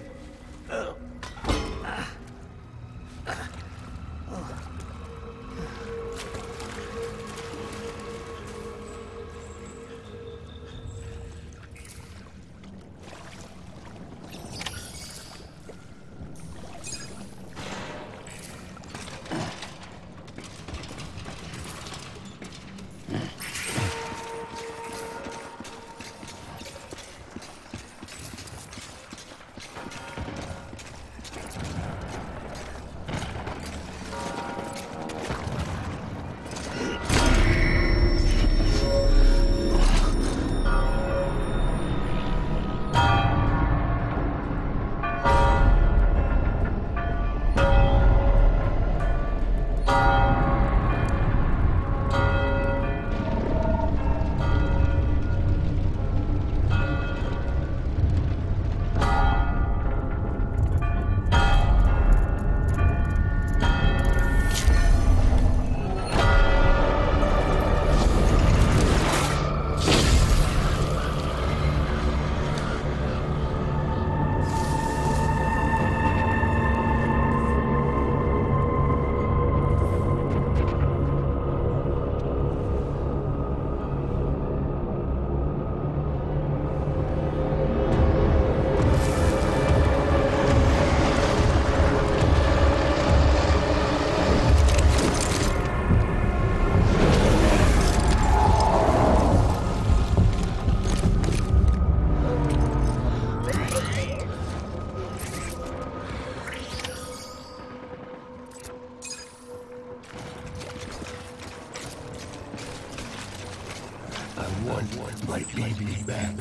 my BB back.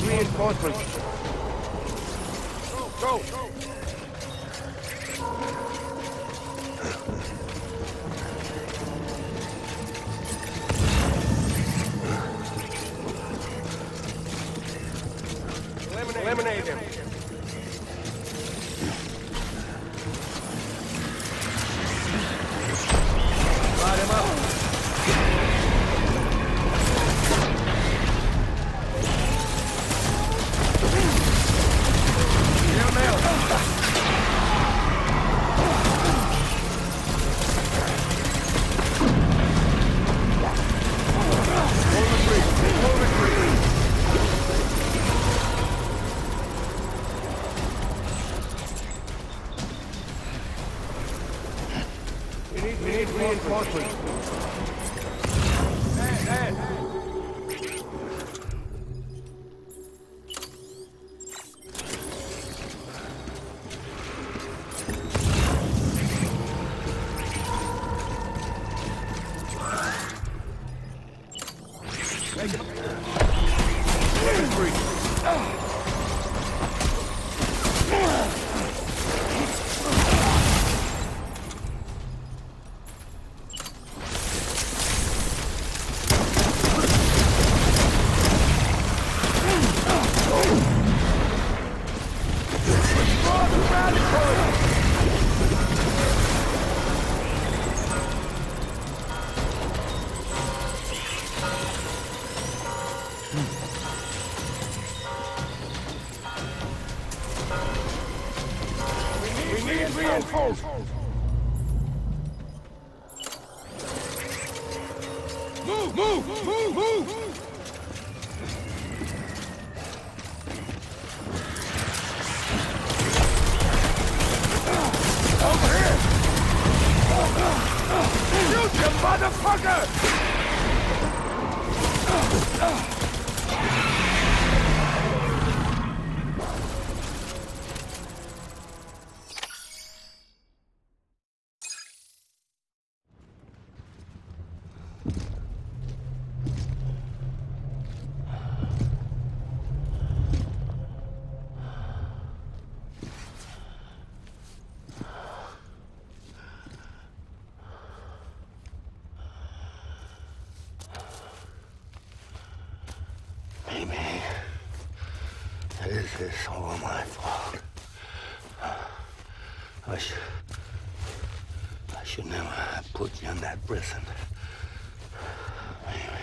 Reinforcements. Go! Eliminate him. Light him up. This is all my fault. I should never have put you in that prison. Anyway.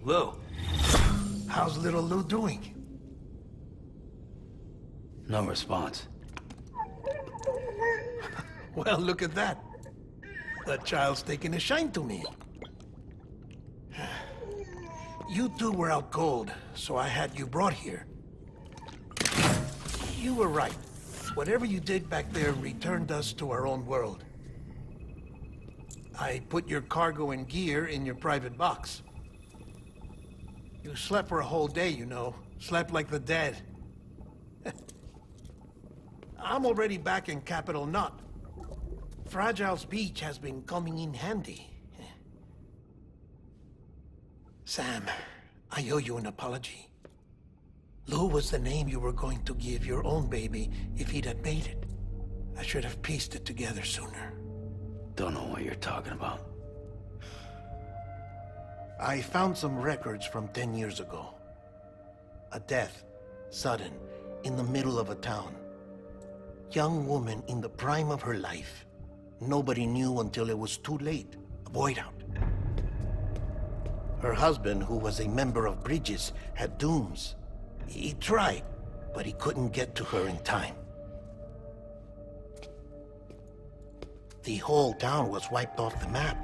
Lou. How's little Lou doing? No response. Well, look at that. The child's taking a shine to me. You two were out cold, so I had you brought here. You were right. Whatever you did back there returned us to our own world. I put your cargo and gear in your private box. You slept for a whole day, you know. Slept like the dead. I'm already back in Capital Knot. Fragile's beach has been coming in handy. Sam, I owe you an apology. Lou was the name you were going to give your own baby if he'd had made it. I should have pieced it together sooner. Don't know what you're talking about. I found some records from 10 years ago. A death, sudden, in the middle of a town. Young woman in the prime of her life. Nobody knew until it was too late. A void out. Her husband, who was a member of Bridges, had dooms. He tried, but he couldn't get to her in time. The whole town was wiped off the map,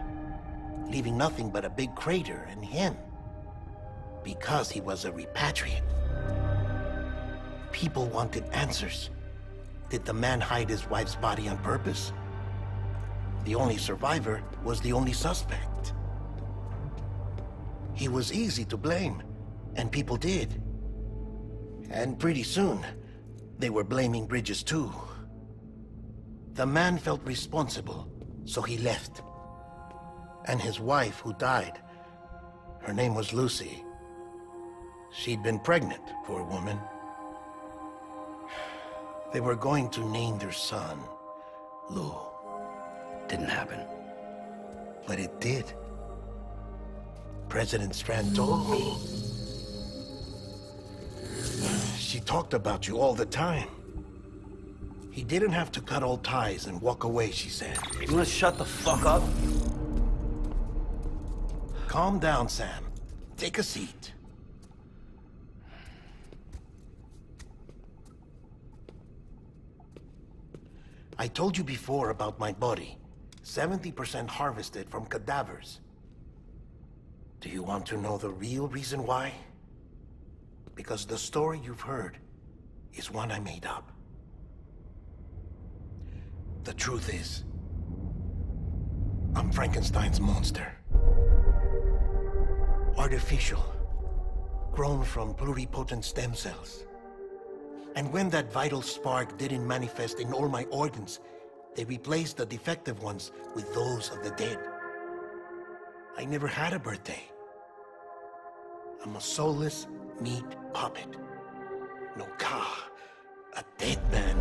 leaving nothing but a big crater and him. Because he was a repatriate. People wanted answers. Did the man hide his wife's body on purpose? The only survivor was the only suspect. He was easy to blame, and people did. And pretty soon, they were blaming Bridges too. The man felt responsible, so he left. And his wife, who died, her name was Lucy. She'd been pregnant, poor woman. They were going to name their son Lou. Didn't happen. But it did. President Strand told me. She talked about you all the time. He didn't have to cut all ties and walk away, she said. You wanna shut the fuck up? Calm down, Sam. Take a seat. I told you before about my body. 70% harvested from cadavers. Do you want to know the real reason why? Because the story you've heard is one I made up. The truth is, I'm Frankenstein's monster. Artificial, grown from pluripotent stem cells. And when that vital spark didn't manifest in all my organs, they replaced the defective ones with those of the dead. I never had a birthday. I'm a soulless meat puppet. No ka, a dead man.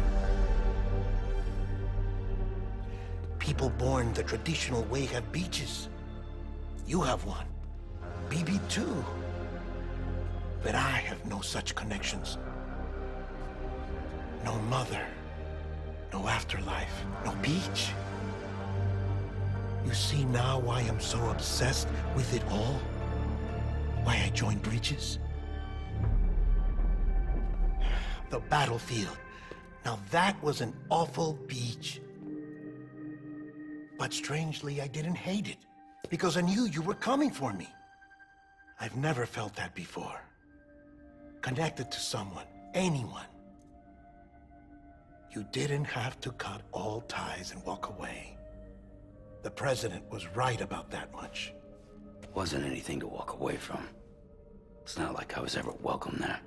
People born the traditional way have beaches. You have one. BB too. But I have no such connections. No mother. No afterlife. No beach. You see now why I'm so obsessed with it all? Why I joined Bridges? The battlefield. Now that was an awful beach. But strangely, I didn't hate it. Because I knew you were coming for me. I've never felt that before. Connected to someone, anyone. You didn't have to cut all ties and walk away. The president was right about that much. Wasn't anything to walk away from. It's not like I was ever welcome there.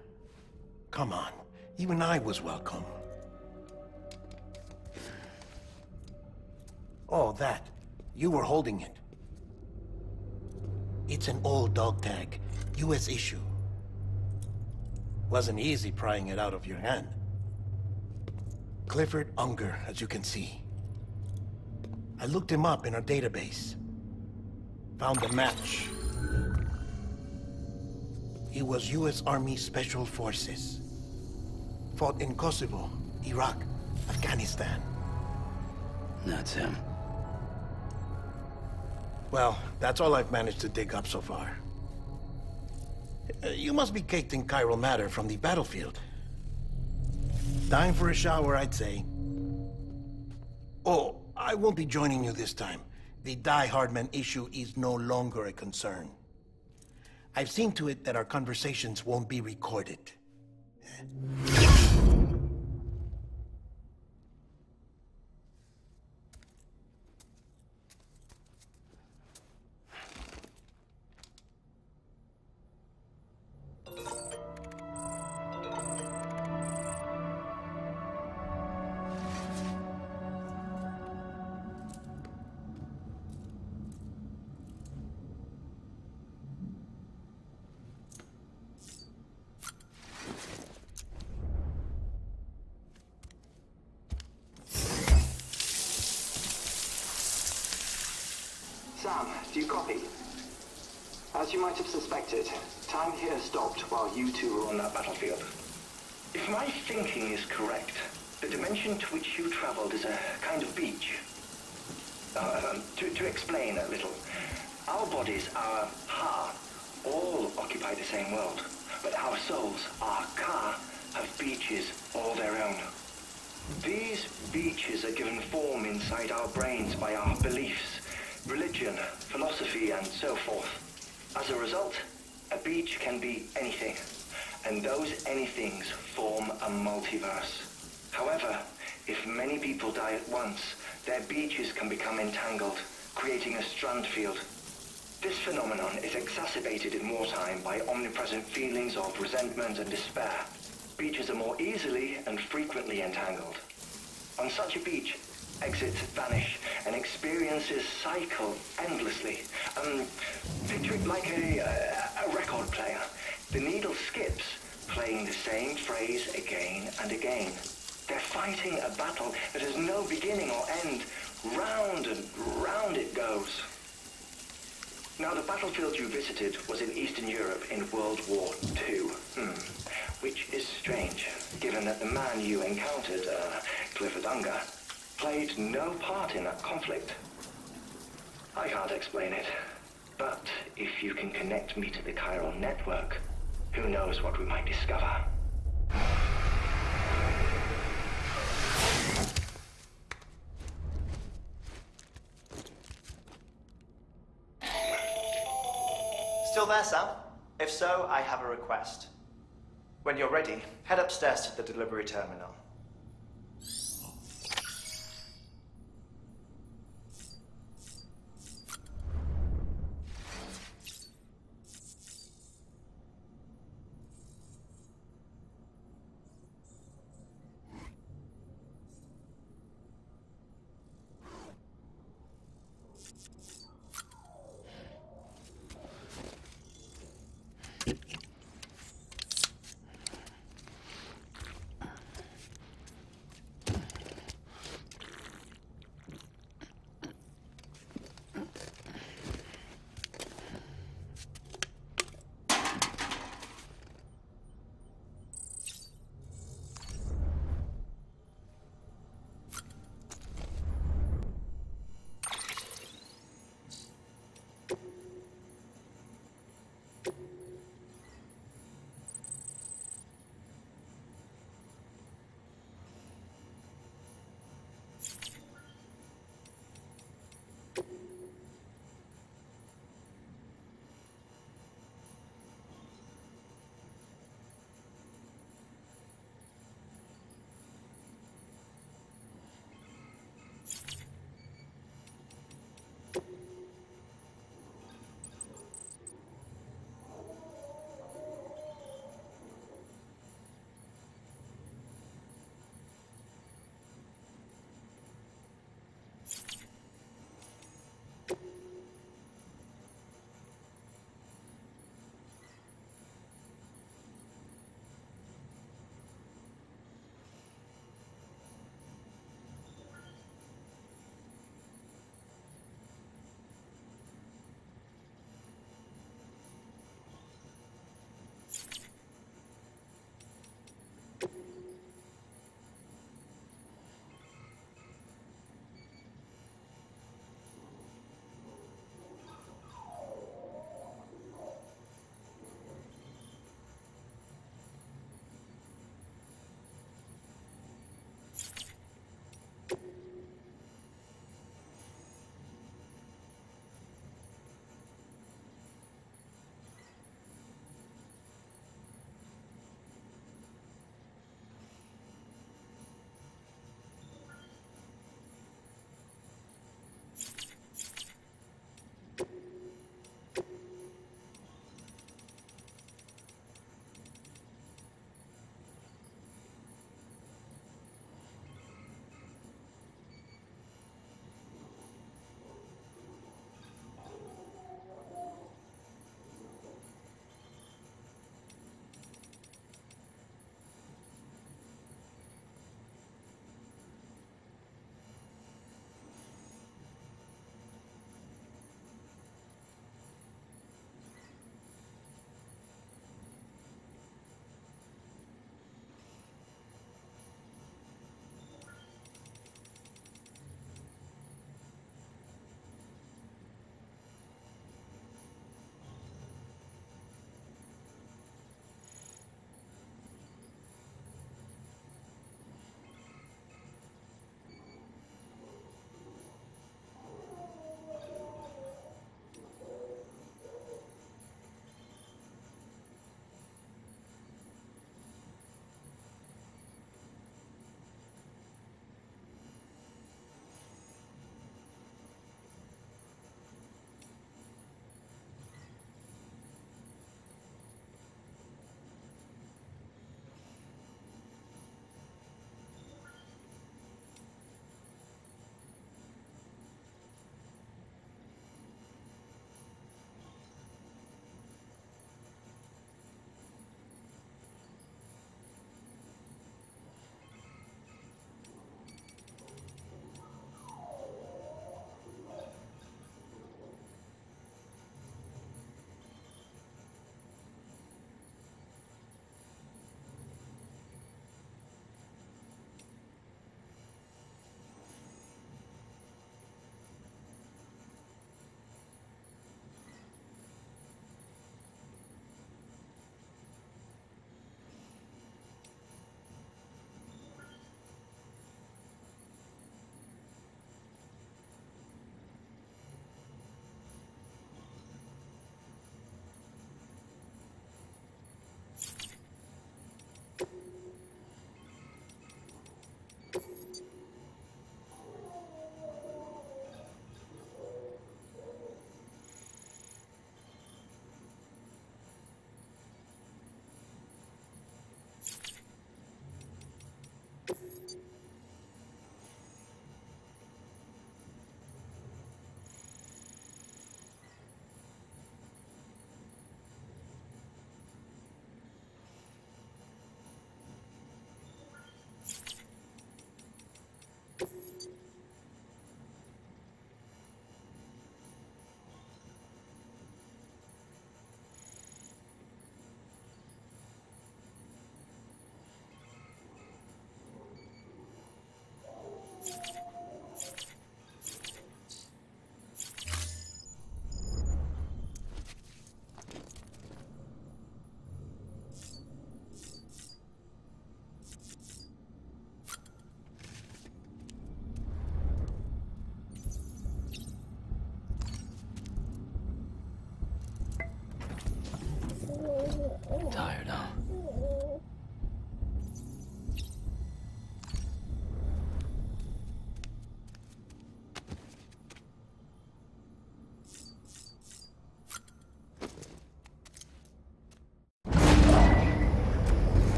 Come on, even I was welcome. Oh, that. You were holding it. It's an old dog tag, US issue. Wasn't easy prying it out of your hand. Clifford Unger, as you can see. I looked him up in our database. Found a match. He was US Army Special Forces. Fought in Kosovo, Iraq, Afghanistan. That's him. Well, that's all I've managed to dig up so far. You must be caked in chiral matter from the battlefield. Time for a shower, I'd say. Oh, I won't be joining you this time. The Die Hardman issue is no longer a concern. I've seen to it that our conversations won't be recorded. Sam, do you copy? As you might have suspected, time here stopped while you two were on that battlefield. If my thinking is correct, the dimension to which you traveled is a kind of beach. To explain a little, our bodies, our ha, all occupy the same world, but our souls, our ka, have beaches all their own. These beaches are given form inside our brains by our beliefs, religion, philosophy, and so forth. As a result, a beach can be anything, and those anythings form a multiverse. However, if many people die at once, their beaches can become entangled, creating a strand field. This phenomenon is exacerbated in wartime by omnipresent feelings of resentment and despair. Beaches are more easily and frequently entangled. On such a beach, exits vanish and experiences cycle endlessly. Picture it like a record player. The needle skips, playing the same phrase again and again. They're fighting a battle that has no beginning or end. Round and round it goes. Now, the battlefield you visited was in Eastern Europe in World War II. Which is strange, given that the man you encountered, Clifford Unger, played no part in that conflict. I can't explain it, but if you can connect me to the chiral network, who knows what we might discover. Still there, Sam? If so, I have a request. When you're ready, head upstairs to the delivery terminal.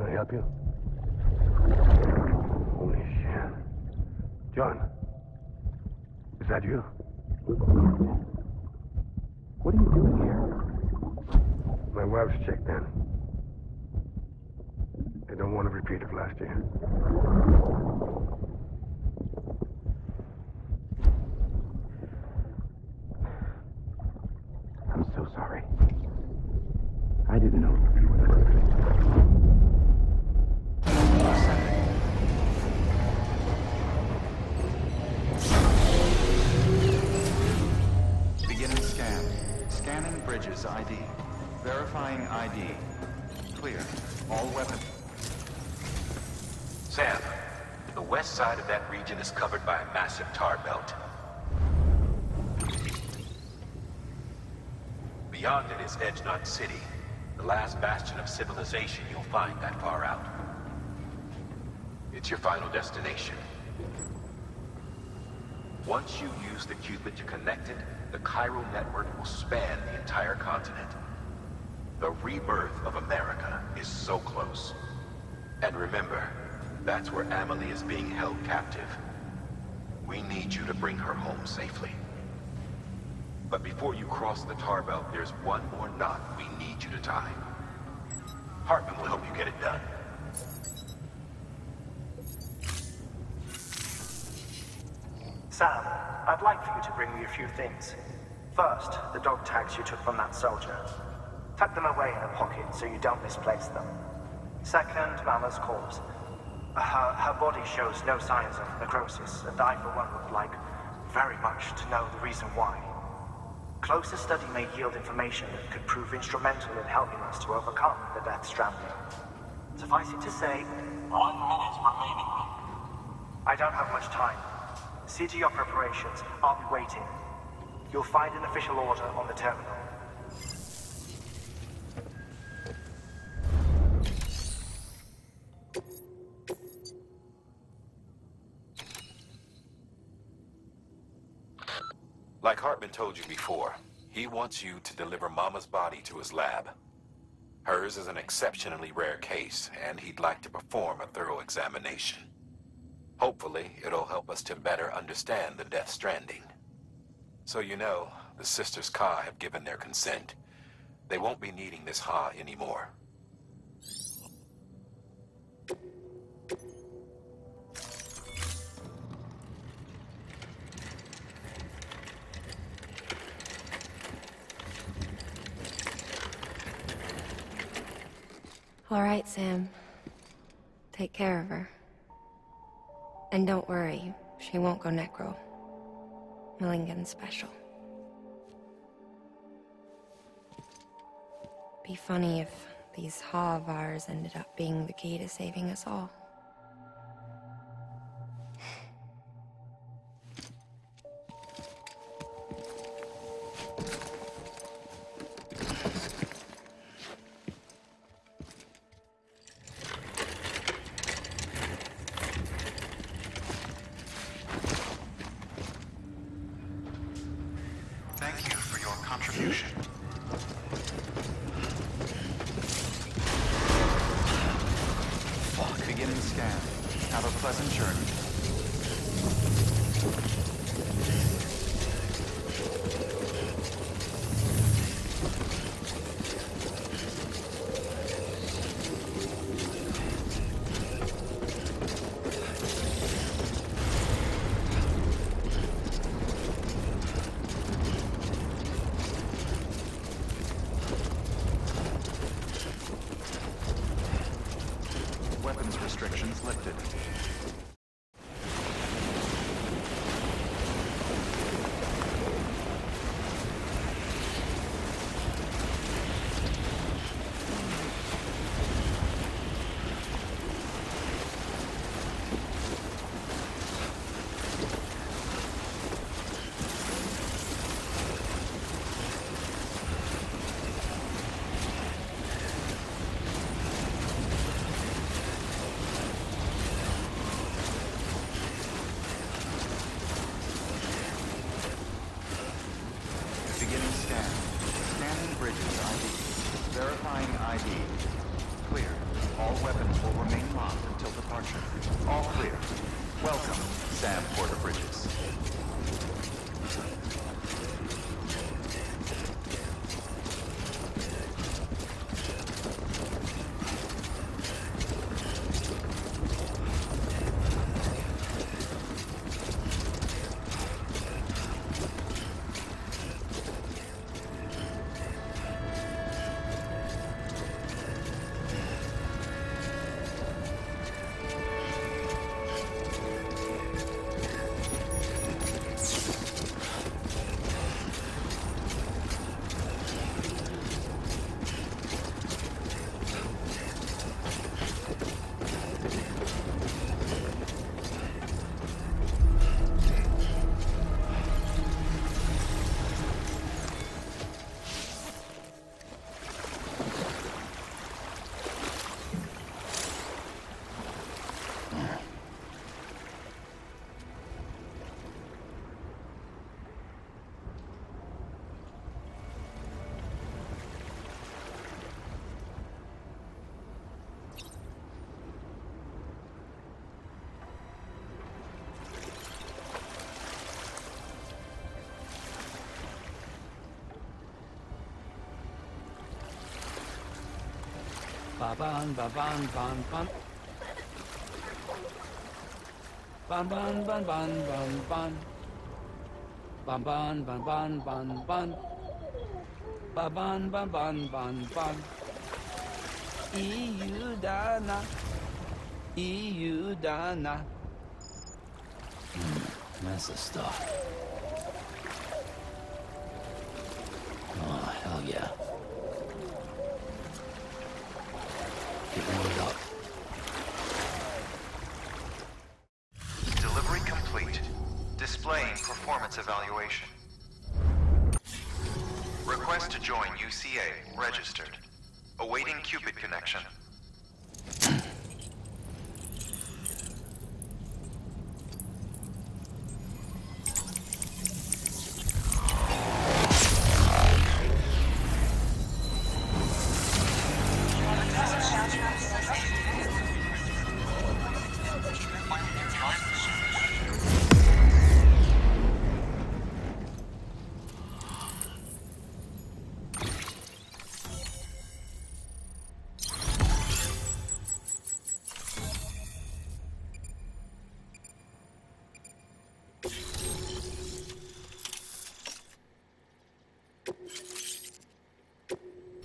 Can I help you? Holy shit. John, is that you? What are you doing here? My wife's checked in. I don't want to repeat of last year. I'm so sorry. I didn't know. Beginning scan. Scanning bridges ID. Verifying ID. Clear. All weapons. Sam, the west side of that region is covered by a massive tar belt. Beyond it is Edgenut City, the last bastion of civilization you'll find that far out. It's your final destination. Once you use the Cupid to connect it, the chiral network will span the entire continent. The rebirth of America is so close. And remember, that's where Amelie is being held captive. We need you to bring her home safely. But before you cross the tar belt, there's one more knot we need you to tie. Hartman will help you get it done. Sam, I'd like for you to bring me a few things. First, the dog tags you took from that soldier. Tuck them away in a pocket so you don't misplace them. Second, Mama's corpse. Her body shows no signs of necrosis, and I, for one, would like very much to know the reason why. Closer study may yield information that could prove instrumental in helping us to overcome the Death Stranding. Suffice it to say, 1 minute remaining. I don't have much time. See to your preparations. I'll be waiting. You'll find an official order on the terminal. Like Hartman told you before, he wants you to deliver Mama's body to his lab. Hers is an exceptionally rare case, and he'd like to perform a thorough examination. Hopefully, it'll help us to better understand the Death Stranding. So you know, the Sisters Ka have given their consent. They won't be needing this Ha anymore. All right, Sam. Take care of her. And don't worry, she won't go necro. Millingan's special. Be funny if these Ha of ours ended up being the key to saving us all. Thank you for your contribution. Beginning scan. Have a pleasant journey. Weapons restrictions lifted. weapons will remain locked until departure. All clear. Welcome, Sam Porter Bridges. Ba ban ba ban ban ban. Ban ban ban ban ban ban. Ban ban ban ban ban ban. Ba ban ban ban ban ban. EU dana. EU dana. That's the stuff. Oh, hell yeah. Get warmed up. Delivery complete. Displaying performance evaluation. Request to join UCA. Registered. Awaiting Cupid connection.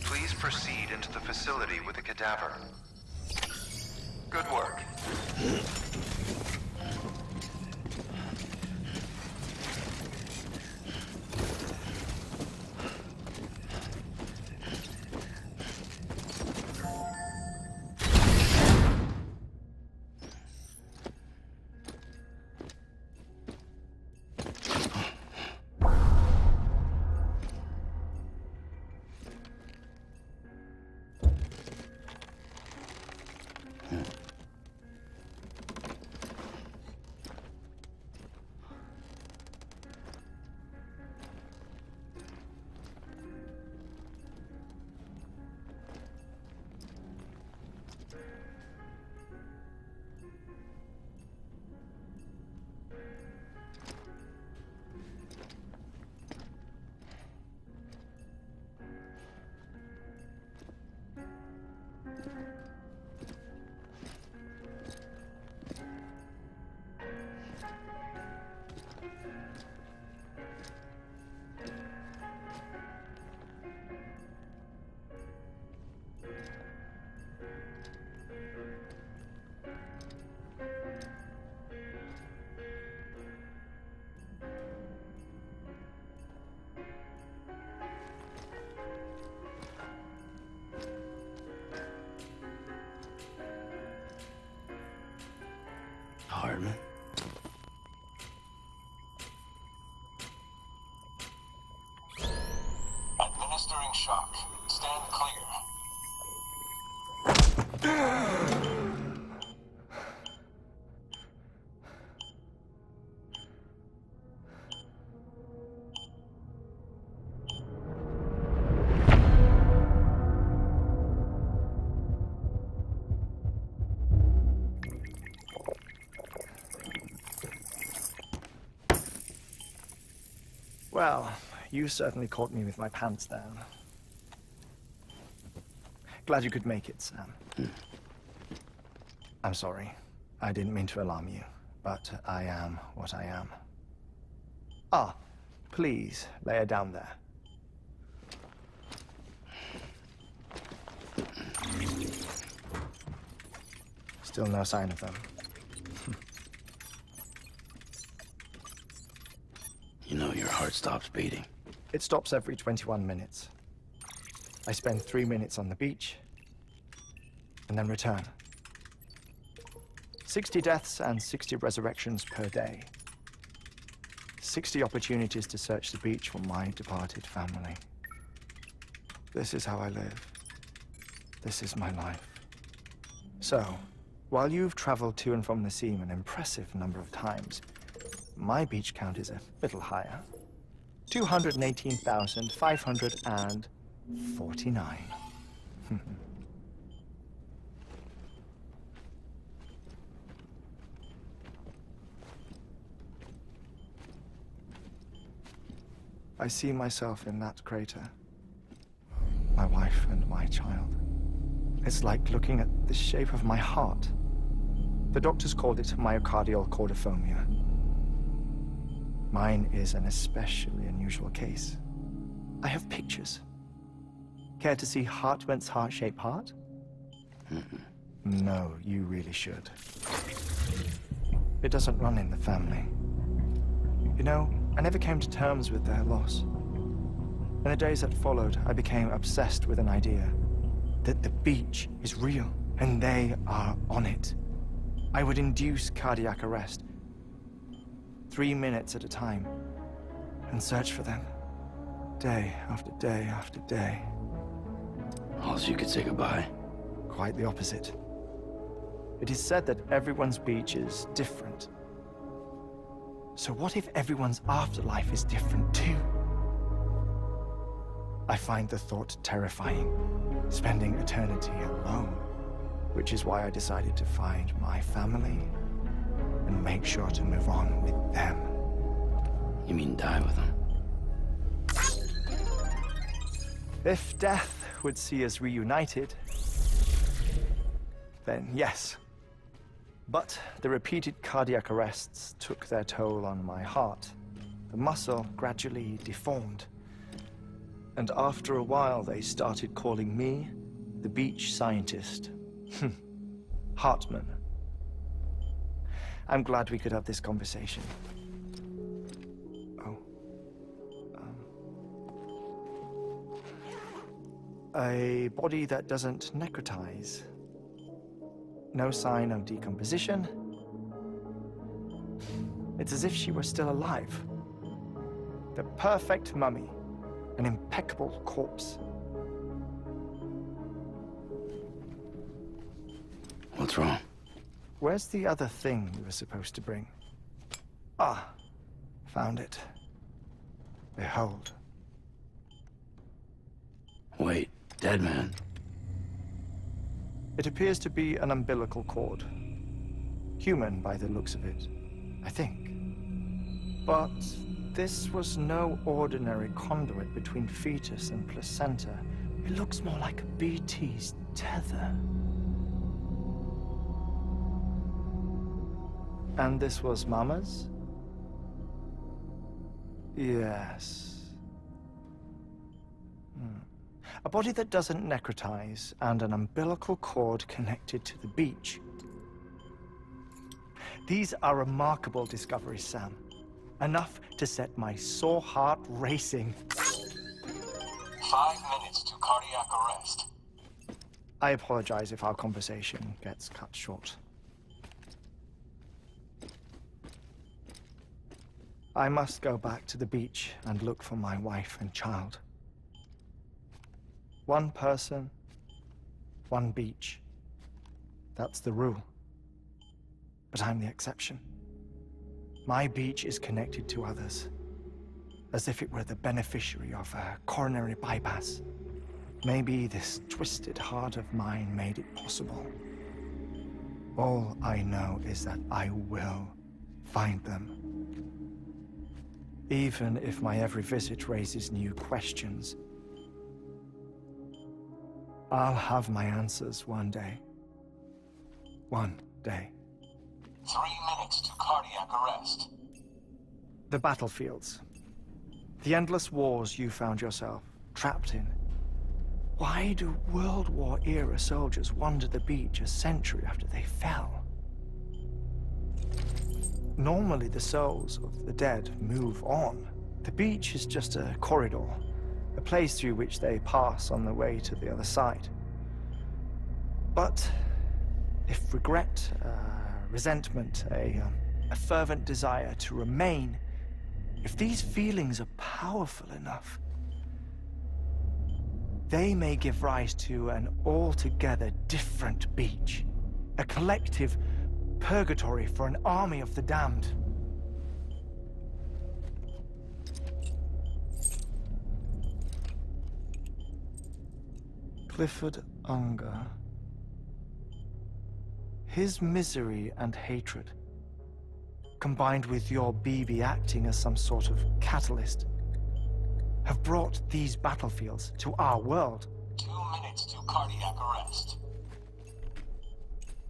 Please proceed into the facility with the cadaver. Good work. Hardman. Administering shock. Stand clear. Well, you certainly caught me with my pants down. Glad you could make it, Sam. I'm sorry. I didn't mean to alarm you, but I am what I am. Ah, please, lay her down there. Still no sign of them. You know your heart stops beating. It stops every 21 minutes. I spend 3 minutes on the beach, and then return. 60 deaths and 60 resurrections per day. 60 opportunities to search the beach for my departed family. This is how I live. This is my life. So, while you've traveled to and from the scene an impressive number of times, my beach count is a little higher. 218,549. I see myself in that crater. My wife and my child. It's like looking at the shape of my heart. The doctors called it myocardial cordiformia. Mine is an especially unusual case. I have pictures. Care to see Hartman's heart-shaped heart? No, you really should. It doesn't run in the family. You know, I never came to terms with their loss. In the days that followed, I became obsessed with an idea that the beach is real and they are on it. I would induce cardiac arrest, 3 minutes at a time, and search for them, day after day after day. All you could say goodbye? Quite the opposite. It is said that everyone's beach is different. So what if everyone's afterlife is different too? I find the thought terrifying, spending eternity alone, which is why I decided to find my family and make sure to move on with them. You mean die with them? If death would see us reunited, then yes. But the repeated cardiac arrests took their toll on my heart. The muscle gradually deformed. And after a while, they started calling me the beach scientist. Hartman. I'm glad we could have this conversation. Oh. A body that doesn't necrotize. No sign of decomposition. It's as if she were still alive. The perfect mummy. An impeccable corpse. What's wrong? Where's the other thing you were supposed to bring? Ah, found it. Behold. Wait, dead man? It appears to be an umbilical cord. Human by the looks of it, I think. But this was no ordinary conduit between fetus and placenta. It looks more like a BT's tether. And this was Mama's? Yes. A body that doesn't necrotize and an umbilical cord connected to the beach. These are remarkable discoveries, Sam. Enough to set my sore heart racing. 5 minutes to cardiac arrest. I apologize if our conversation gets cut short. I must go back to the beach and look for my wife and child. One person, one beach. That's the rule. But I'm the exception. My beach is connected to others, as if it were the beneficiary of a coronary bypass. Maybe this twisted heart of mine made it possible. All I know is that I will find them. even if my every visit raises new questions. I'll have my answers one day. One day. 3 minutes to cardiac arrest. The battlefields. The endless wars you found yourself trapped in. Why do World War-era soldiers wander the beach a century after they fell? Normally the souls of the dead move on. The beach is just a corridor, a place through which they pass on the way to the other side. But if regret, resentment, a fervent desire to remain, if these feelings are powerful enough, they may give rise to an altogether different beach, a collective purgatory for an army of the damned. Clifford Unger. His misery and hatred, combined with your BB acting as some sort of catalyst, have brought these battlefields to our world. 2 minutes to cardiac arrest.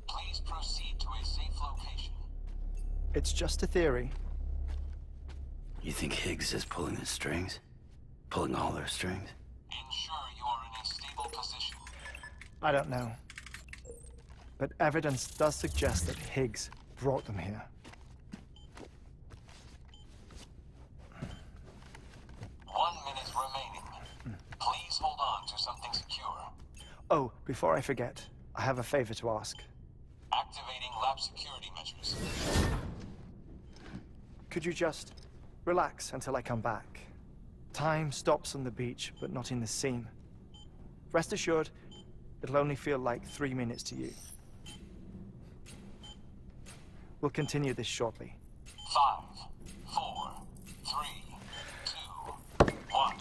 Please proceed to a safe location. It's just a theory. You think Higgs is pulling the strings? Pulling all their strings? Ensure you are in a stable position. I don't know. But evidence does suggest that Higgs brought them here. 1 minute remaining. Please hold on to something secure. Oh, before I forget, I have a favor to ask. Activating lab security measures. Could you just relax until I come back? Time stops on the beach, but not in the scene. Rest assured, it'll only feel like 3 minutes to you. We'll continue this shortly. 5, 4, 3, 2, 1.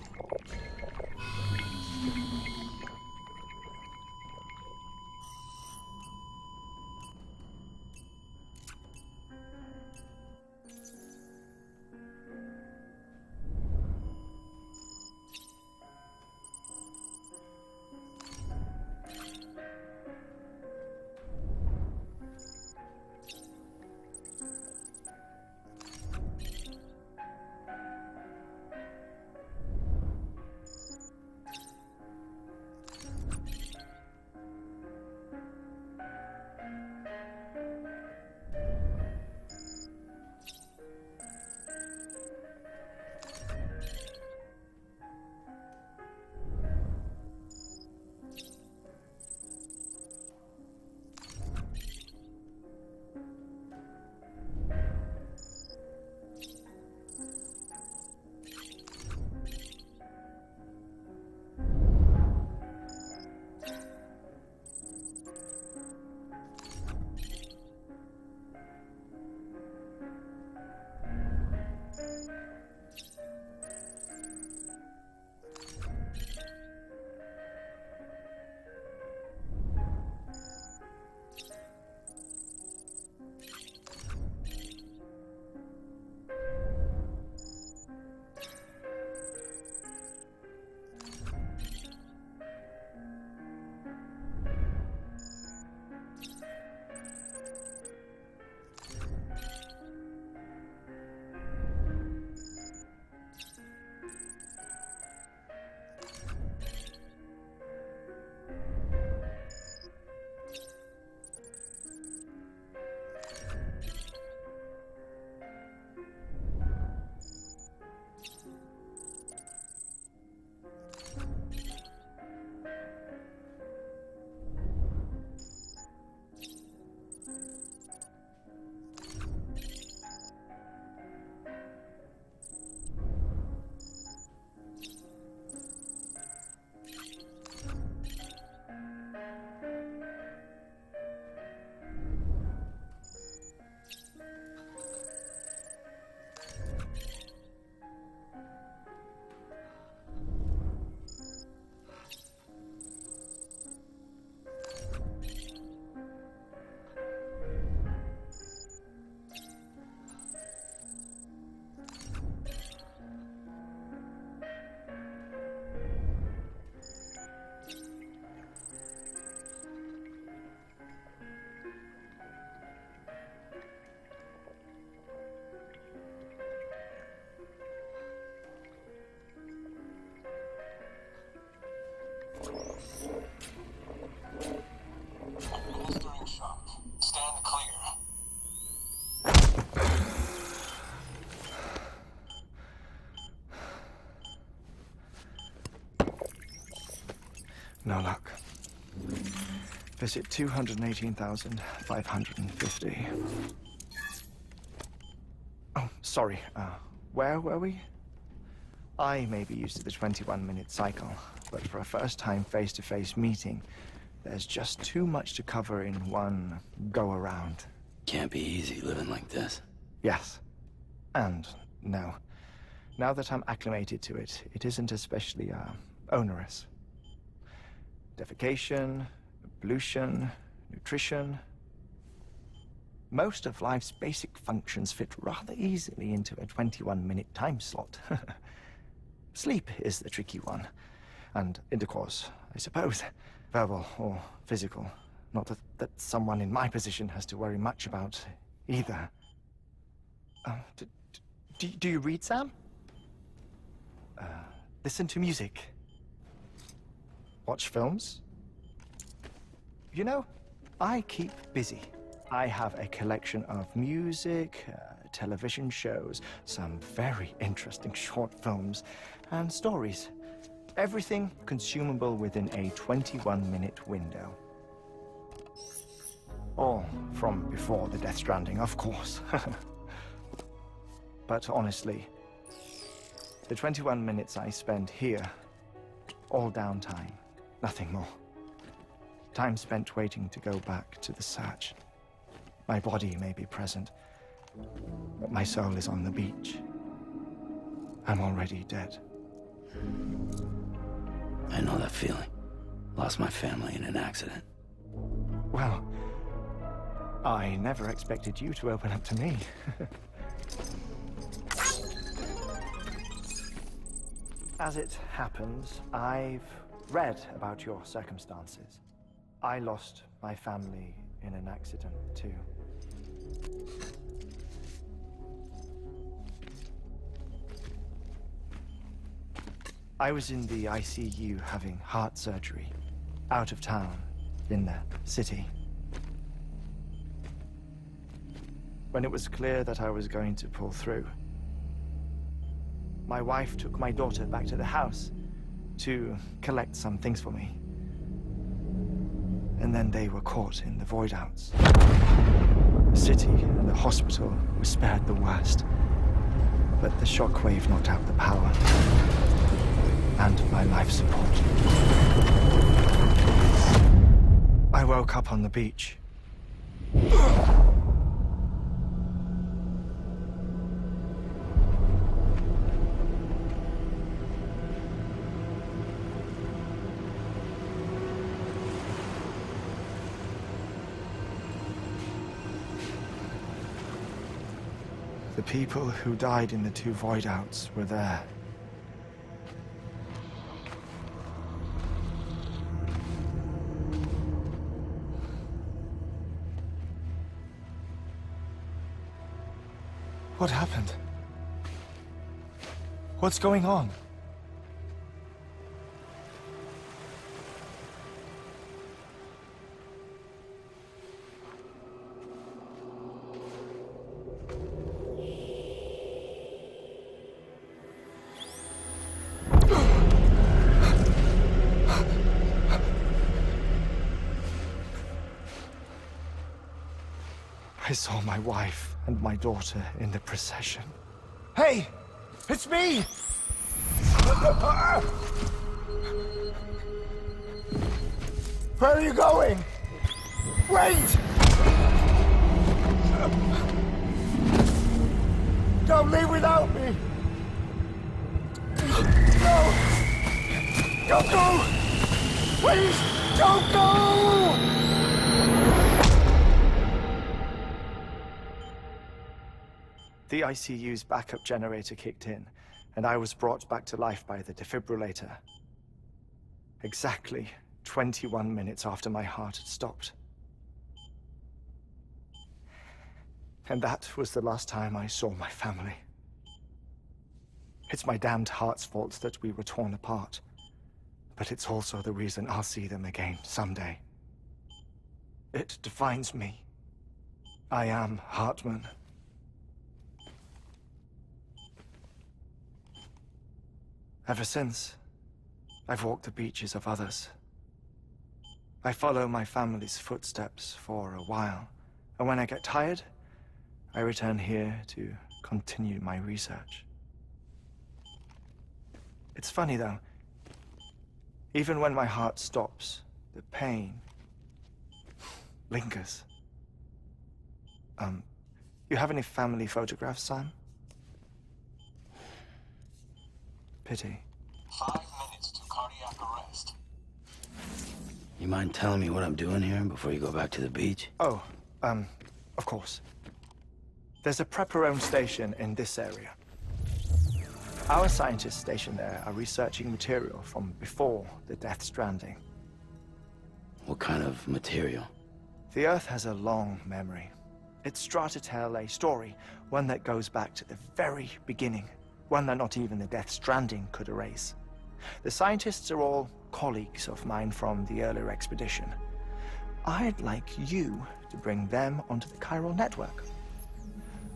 Deficit 218,550. Oh, sorry. Where were we? I may be used to the 21-minute cycle, but for a first-time face-to-face meeting, there's just too much to cover in one go-around. Can't be easy living like this. Yes. And no. Now that I'm acclimated to it, it isn't especially, onerous. Defecation, pollution, nutrition. Most of life's basic functions fit rather easily into a 21-minute time slot. Sleep is the tricky one. And intercourse, I suppose. Verbal or physical. Not that someone in my position has to worry much about either. Do you read, Sam? Listen to music. Watch films? You know, I keep busy. I have a collection of music, television shows, some very interesting short films, and stories. Everything consumable within a 21-minute window. All from before the Death Stranding, of course. But honestly, the 21 minutes I spend here, all downtime, nothing more. Time spent waiting to go back to the search. My body may be present, but my soul is on the beach. I'm already dead. I know that feeling. Lost my family in an accident. Well, I never expected you to open up to me. As it happens, I've read about your circumstances. I lost my family in an accident, too. I was in the ICU having heart surgery, out of town, in the city. When it was clear that I was going to pull through, my wife took my daughter back to the house to collect some things for me. And then they were caught in the void-outs. The city and the hospital were spared the worst, but the shockwave knocked out the power and my life support. I woke up on the beach. The people who died in the two void-outs were there. What happened? What's going on? I saw my wife and my daughter in the procession. Hey! It's me! Where are you going? Wait! Don't leave without me! No! Don't go! Please, don't go! The ICU's backup generator kicked in, and I was brought back to life by the defibrillator. Exactly 21 minutes after my heart had stopped. And that was the last time I saw my family. It's my damned heart's fault that we were torn apart, but it's also the reason I'll see them again someday. It defines me. I am Hartman. Ever since, I've walked the beaches of others. I follow my family's footsteps for a while, and when I get tired, I return here to continue my research. It's funny though, even when my heart stops, the pain lingers. You have any family photographs, Sam? Pity. 5 minutes to cardiac arrest. You mind telling me what I'm doing here before you go back to the beach? Oh, of course. There's a prepper-owned station in this area. Our scientists stationed there are researching material from before the Death Stranding. What kind of material? The Earth has a long memory. It's trying to tell a story, one that goes back to the very beginning, one that not even the Death Stranding could erase. The scientists are all colleagues of mine from the earlier expedition. I'd like you to bring them onto the chiral network.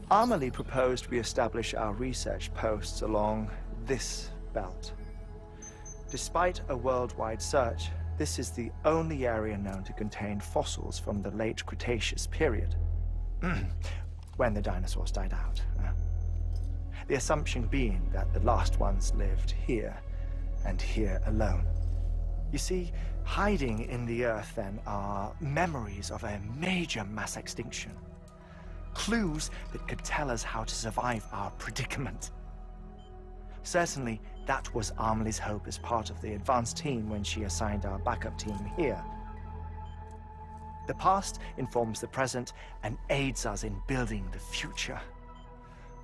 Amelie proposed we establish our research posts along this belt. Despite a worldwide search, this is the only area known to contain fossils from the late Cretaceous period, when the dinosaurs died out. The assumption being that the last ones lived here, and here alone. You see, hiding in the Earth then are memories of a major mass extinction. Clues that could tell us how to survive our predicament. Certainly, that was Amelie's hope as part of the advanced team when she assigned our backup team here. The past informs the present and aids us in building the future.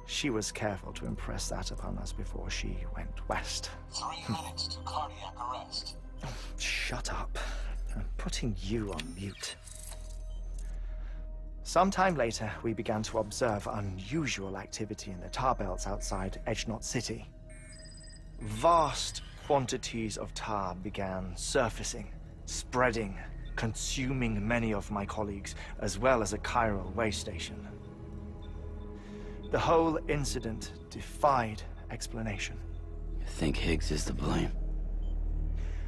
She was careful to impress that upon us before she went west. 3 minutes to cardiac arrest. Oh, shut up. I'm putting you on mute. Sometime later, we began to observe unusual activity in the tar belts outside Edgenot City. Vast quantities of tar began surfacing, spreading, consuming many of my colleagues, as well as a chiral way station. The whole incident defied explanation. You think Higgs is to blame?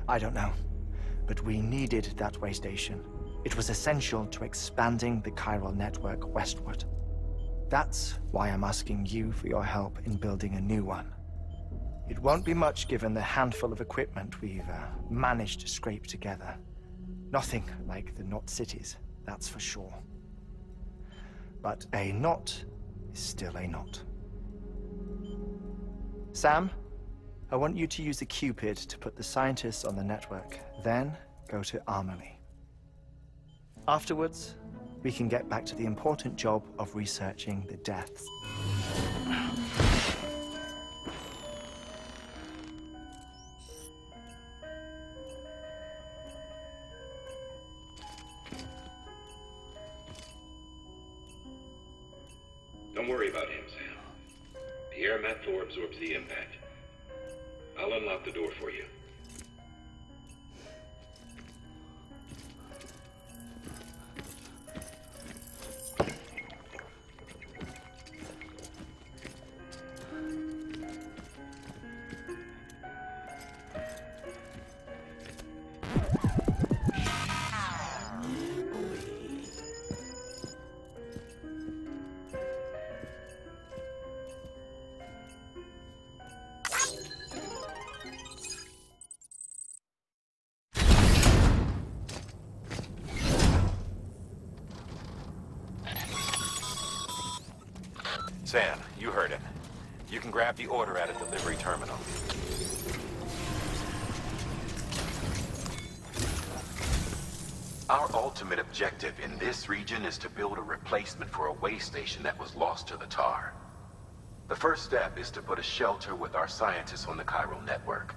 I don't know, but we needed that way station. It was essential to expanding the chiral network westward. That's why I'm asking you for your help in building a new one. It won't be much given the handful of equipment we've managed to scrape together. Nothing like the knot cities, that's for sure. But a knot is still a knot. Sam, I want you to use the Cupid to put the scientists on the network, then go to Amelie. Afterwards, we can get back to the important job of researching the deaths. Don't worry about him, Sam. The air mat floor absorbs the impact. I'll unlock the door for you. Sam, you heard it. You can grab the order at a delivery terminal. Our ultimate objective in this region is to build a replacement for a way station that was lost to the tar. The first step is to put a shelter with our scientists on the chiral network.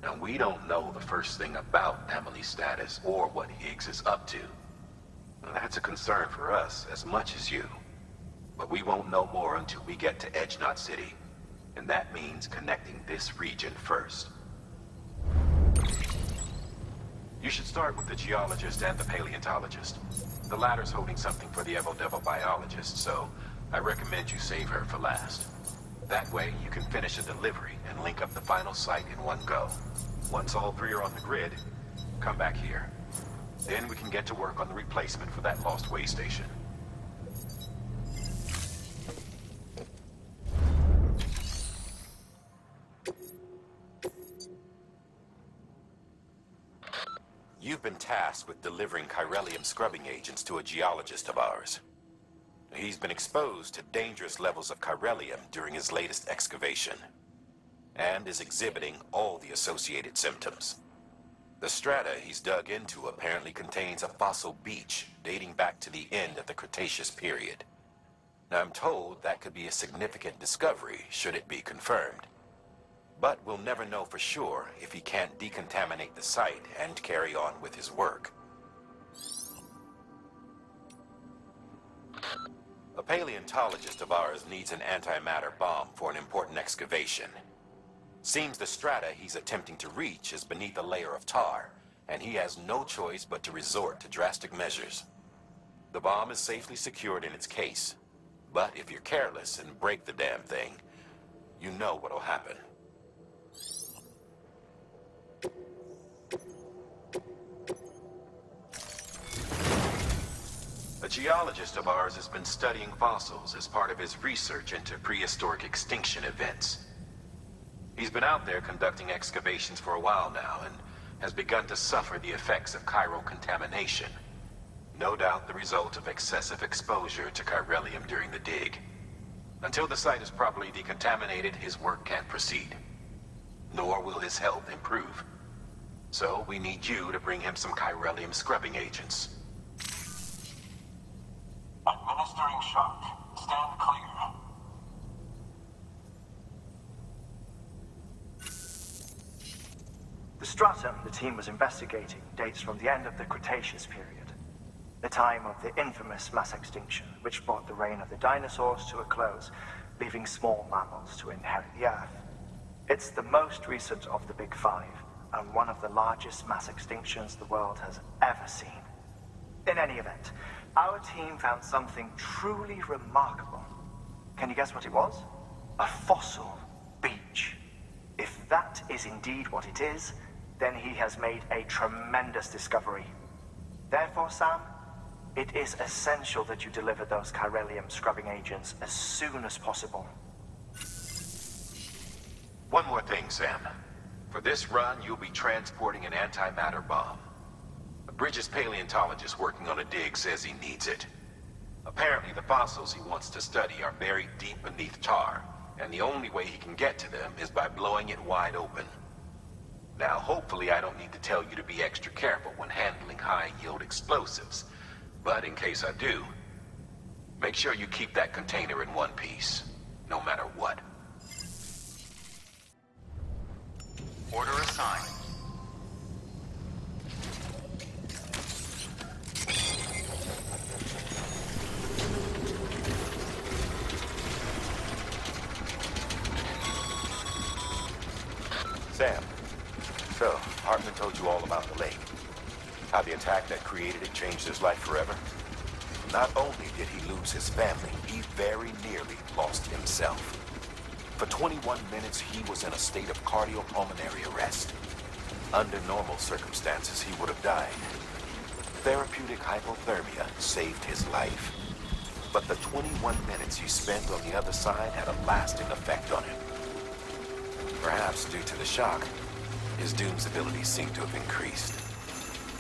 Now, we don't know the first thing about Amelie's status or what Higgs is up to. Now, that's a concern for us as much as you. But we won't know more until we get to Edgenot City. And that means connecting this region first. You should start with the geologist and the paleontologist. The latter's holding something for the Evo-Devo biologist, so I recommend you save her for last. That way, you can finish a delivery and link up the final site in one go. Once all three are on the grid, come back here. Then we can get to work on the replacement for that lost way station. You've been tasked with delivering chiralium scrubbing agents to a geologist of ours. He's been exposed to dangerous levels of chiralium during his latest excavation, and is exhibiting all the associated symptoms. The strata he's dug into apparently contains a fossil beach dating back to the end of the Cretaceous period. Now, I'm told that could be a significant discovery should it be confirmed. But we'll never know for sure if he can't decontaminate the site and carry on with his work. A paleontologist of ours needs an antimatter bomb for an important excavation. Seems the strata he's attempting to reach is beneath a layer of tar, and he has no choice but to resort to drastic measures. The bomb is safely secured in its case, but if you're careless and break the damn thing, you know what'll happen. A geologist of ours has been studying fossils as part of his research into prehistoric extinction events. He's been out there conducting excavations for a while now and has begun to suffer the effects of chiral contamination. No doubt the result of excessive exposure to chiralium during the dig. Until the site is properly decontaminated, his work can't proceed. Nor will his health improve. So we need you to bring him some chiralium scrubbing agents. Administering shock. Stand clear. The stratum the team was investigating dates from the end of the Cretaceous period, the time of the infamous mass extinction, which brought the reign of the dinosaurs to a close, leaving small mammals to inherit the Earth. It's the most recent of the Big Five, and one of the largest mass extinctions the world has ever seen. In any event, our team found something truly remarkable. Can you guess what it was? A fossil beach. If that is indeed what it is, then he has made a tremendous discovery. Therefore, Sam, it is essential that you deliver those chiralium scrubbing agents as soon as possible. One more thing, Sam. For this run, you'll be transporting an antimatter bomb. A Bridges paleontologist working on a dig says he needs it. Apparently, the fossils he wants to study are buried deep beneath tar, and the only way he can get to them is by blowing it wide open. Now, hopefully I don't need to tell you to be extra careful when handling high-yield explosives, but in case I do, make sure you keep that container in one piece, no matter what. Order assigned. Sam, so, Hartman told you all about the lake. How the attack that created it changed his life forever? Not only did he lose his family, he very nearly lost himself. For 21 minutes, he was in a state of cardiopulmonary arrest. Under normal circumstances, he would have died. Therapeutic hypothermia saved his life. But the 21 minutes he spent on the other side had a lasting effect on him. Perhaps due to the shock, his Doom's abilities seem to have increased.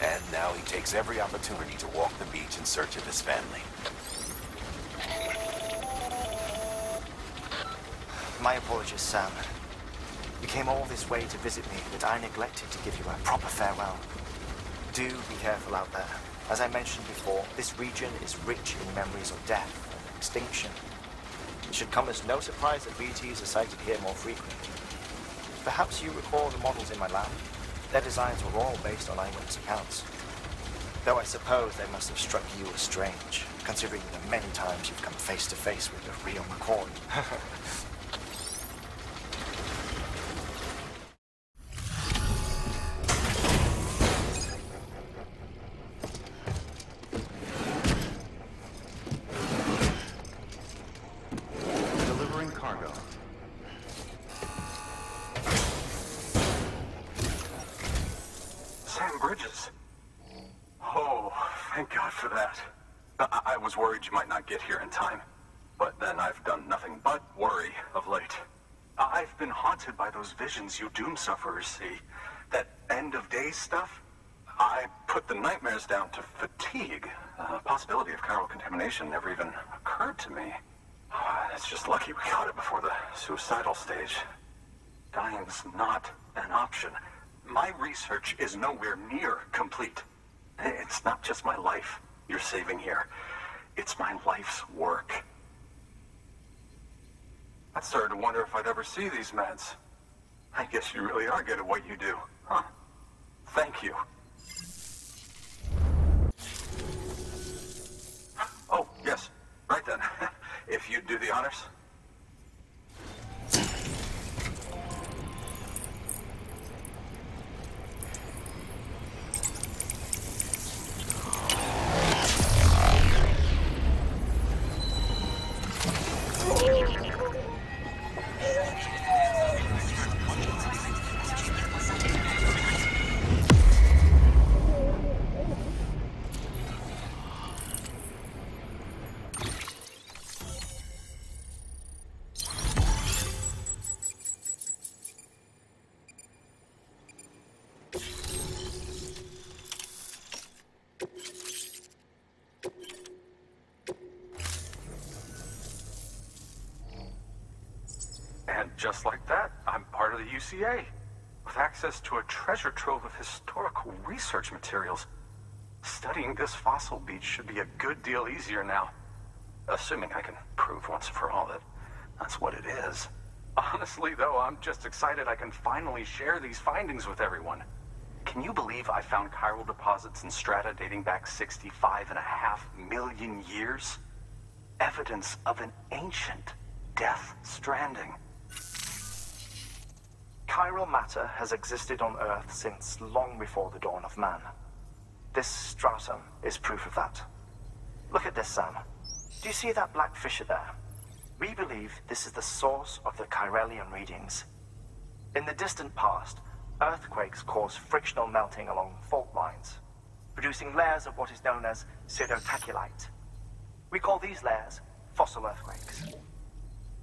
And now he takes every opportunity to walk the beach in search of his family. My apologies, Sam. You came all this way to visit me, but I neglected to give you a proper farewell. Do be careful out there. As I mentioned before, this region is rich in memories of death and extinction. It should come as no surprise that BTs are sighted here more frequently. Perhaps you recall the models in my lab? Their designs were all based on eyewitness accounts. Though I suppose they must have struck you as strange, considering the many times you've come face to face with the real McCoy. Delivering cargo. Sam Bridges. I was worried you might not get here in time. But then I've done nothing but worry of late. I've been haunted by those visions you Doom sufferers see. That end-of-days stuff. I put the nightmares down to fatigue. The possibility of chiral contamination never even occurred to me. It's just lucky we caught it before the suicidal stage. Dying's not an option. My research is nowhere near complete. It's not just my life you're saving here. It's my life's work. I started to wonder if I'd ever see these meds. I guess you really are good at what you do, huh? Thank you. Oh, yes. Right then. If you'd do the honors. And just like that, I'm part of the UCA, with access to a treasure trove of historical research materials. Studying this fossil beach should be a good deal easier now. Assuming I can prove once for all that that's what it is. Honestly, though, I'm just excited I can finally share these findings with everyone. Can you believe I found chiral deposits in strata dating back 65.5 million years? Evidence of an ancient Death Stranding. Chiral matter has existed on Earth since long before the dawn of man. This stratum is proof of that. Look at this, Sam. Do you see that black fissure there? We believe this is the source of the chiralium readings. In the distant past, earthquakes caused frictional melting along fault lines, producing layers of what is known as pseudotachylite. We call these layers fossil earthquakes.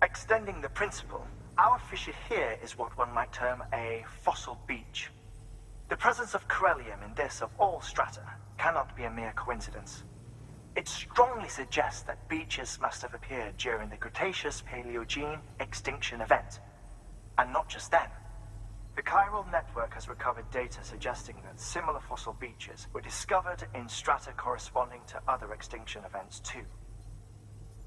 Extending the principle, our fissure here is what one might term a fossil beach. The presence of chiralium in this of all strata cannot be a mere coincidence. It strongly suggests that beaches must have appeared during the Cretaceous-Paleogene extinction event. And not just then. The chiral network has recovered data suggesting that similar fossil beaches were discovered in strata corresponding to other extinction events too.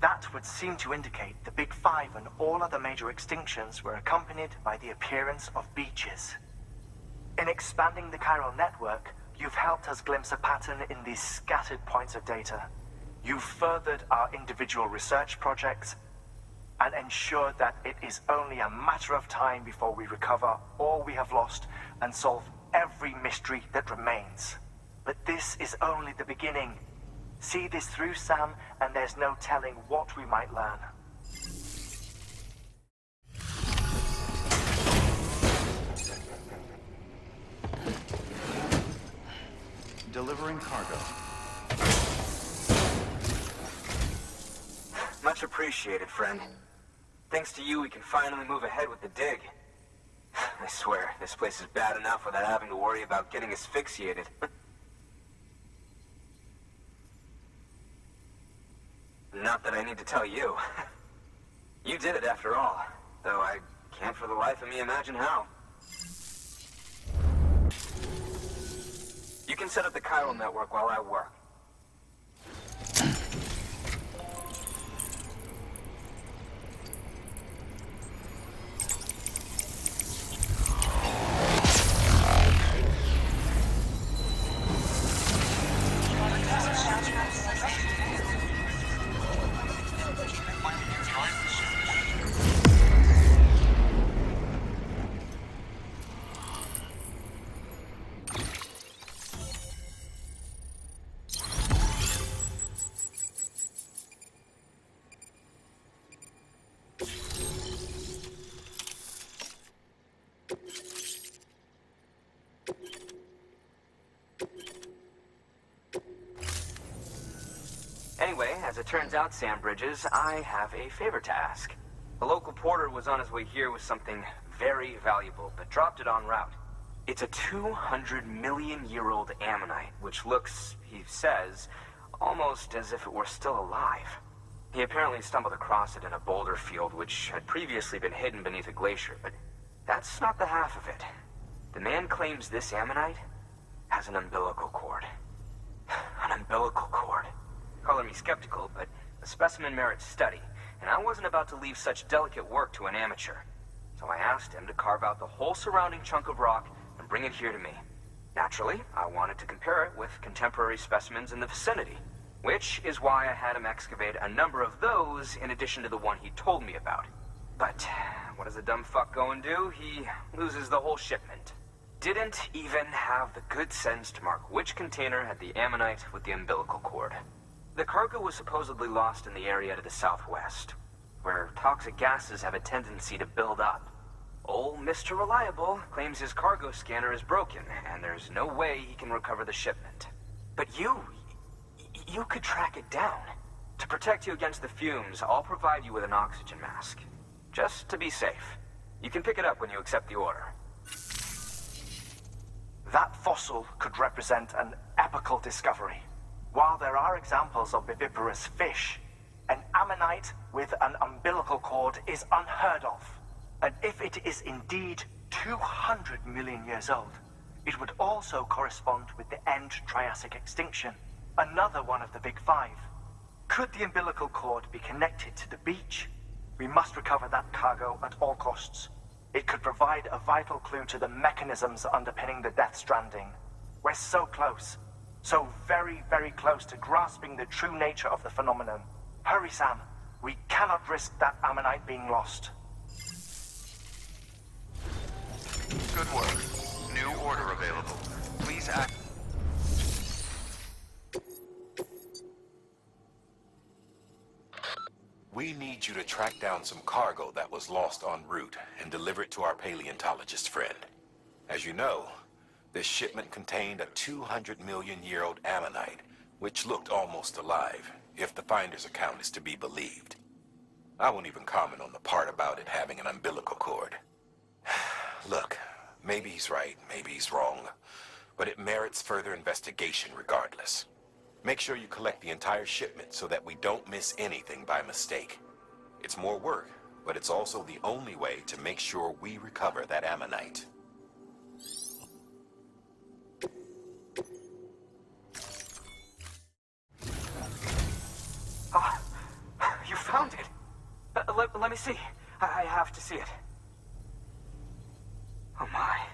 That would seem to indicate the Big Five and all other major extinctions were accompanied by the appearance of beaches. In expanding the chiral network, you've helped us glimpse a pattern in these scattered points of data. You've furthered our individual research projects and ensured that it is only a matter of time before we recover all we have lost and solve every mystery that remains. But this is only the beginning. See this through, Sam, and there's no telling what we might learn. Delivering cargo. Much appreciated, friend. Thanks to you, we can finally move ahead with the dig. I swear, this place is bad enough without having to worry about getting asphyxiated. Not that I need to tell you. You did it after all, though I can't for the life of me imagine how. You can set up the chiral network while I work. Anyway, as it turns out, Sam Bridges, I have a favor to ask. A local porter was on his way here with something very valuable, but dropped it en route. It's a 200-million-year-old ammonite, which looks, he says, almost as if it were still alive. He apparently stumbled across it in a boulder field which had previously been hidden beneath a glacier, but that's not the half of it. The man claims this ammonite has an umbilical cord. An umbilical cord. Color me skeptical, but the specimen merits study, and I wasn't about to leave such delicate work to an amateur. So I asked him to carve out the whole surrounding chunk of rock and bring it here to me. Naturally, I wanted to compare it with contemporary specimens in the vicinity, which is why I had him excavate a number of those in addition to the one he told me about. But what does the dumb fuck go and do? He loses the whole shipment. Didn't even have the good sense to mark which container had the ammonite with the umbilical cord. The cargo was supposedly lost in the area to the southwest, where toxic gases have a tendency to build up. Old Mr. Reliable claims his cargo scanner is broken, and there's no way he can recover the shipment. But you could track it down. To protect you against the fumes, I'll provide you with an oxygen mask. Just to be safe. You can pick it up when you accept the order. That fossil could represent an epical discovery. While there are examples of viviparous fish, an ammonite with an umbilical cord is unheard of. And if it is indeed 200 million years old, it would also correspond with the end Triassic extinction, another one of the Big Five. Could the umbilical cord be connected to the beach? We must recover that cargo at all costs. It could provide a vital clue to the mechanisms underpinning the Death Stranding. We're so close. So very, very close to grasping the true nature of the phenomenon. Hurry, Sam. We cannot risk that ammonite being lost. Good work. New order available. Please act. We need you to track down some cargo that was lost en route and deliver it to our paleontologist friend. As you know, this shipment contained a 200-million-year-old ammonite, which looked almost alive, if the finder's account is to be believed. I won't even comment on the part about it having an umbilical cord. Look, maybe he's right, maybe he's wrong, but it merits further investigation regardless. Make sure you collect the entire shipment so that we don't miss anything by mistake. It's more work, but it's also the only way to make sure we recover that ammonite. You found it! Let me see. I have to see it. Oh my.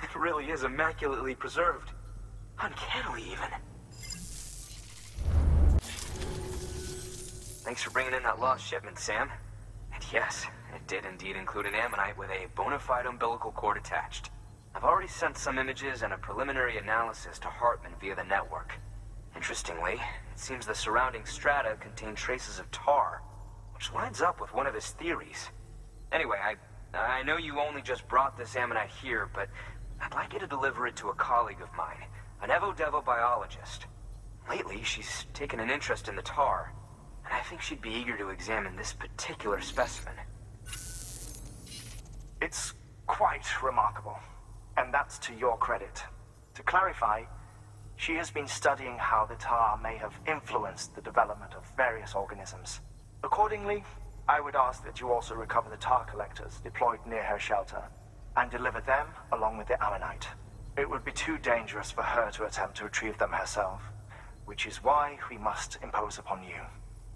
It really is immaculately preserved. Uncannily, even. Thanks for bringing in that lost shipment, Sam. And yes, it did indeed include an ammonite with a bona fide umbilical cord attached. I've already sent some images and a preliminary analysis to Hartman via the network. Interestingly, it seems the surrounding strata contain traces of tar, which lines up with one of his theories. Anyway, I know you only just brought this ammonite here, but I'd like you to deliver it to a colleague of mine, an Evo-Devo biologist. Lately, she's taken an interest in the tar, and I think she'd be eager to examine this particular specimen. It's quite remarkable, and that's to your credit. To clarify, she has been studying how the tar may have influenced the development of various organisms. Accordingly, I would ask that you also recover the tar collectors deployed near her shelter, and deliver them along with the ammonite. It would be too dangerous for her to attempt to retrieve them herself, which is why we must impose upon you.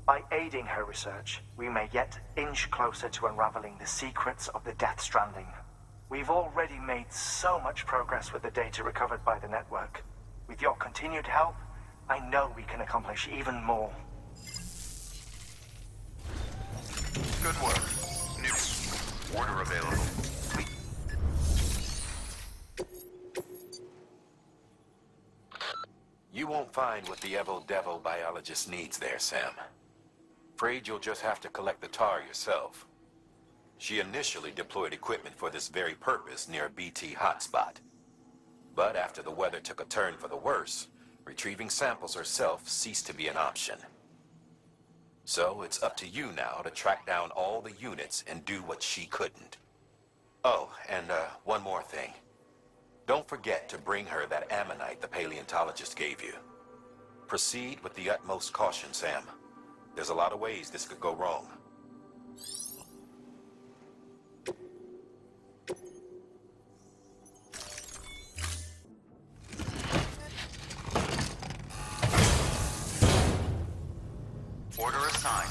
By aiding her research, we may yet inch closer to unraveling the secrets of the Death Stranding. We've already made so much progress with the data recovered by the network. With your continued help, I know we can accomplish even more. Good work. New order available. You won't find what the Evo-Devo biologist needs there, Sam. Afraid you'll just have to collect the tar yourself. She initially deployed equipment for this very purpose near a BT hotspot. But after the weather took a turn for the worse, retrieving samples herself ceased to be an option. So it's up to you now to track down all the units and do what she couldn't. Oh, and one more thing. Don't forget to bring her that ammonite the paleontologist gave you. Proceed with the utmost caution, Sam. There's a lot of ways this could go wrong. Order assigned.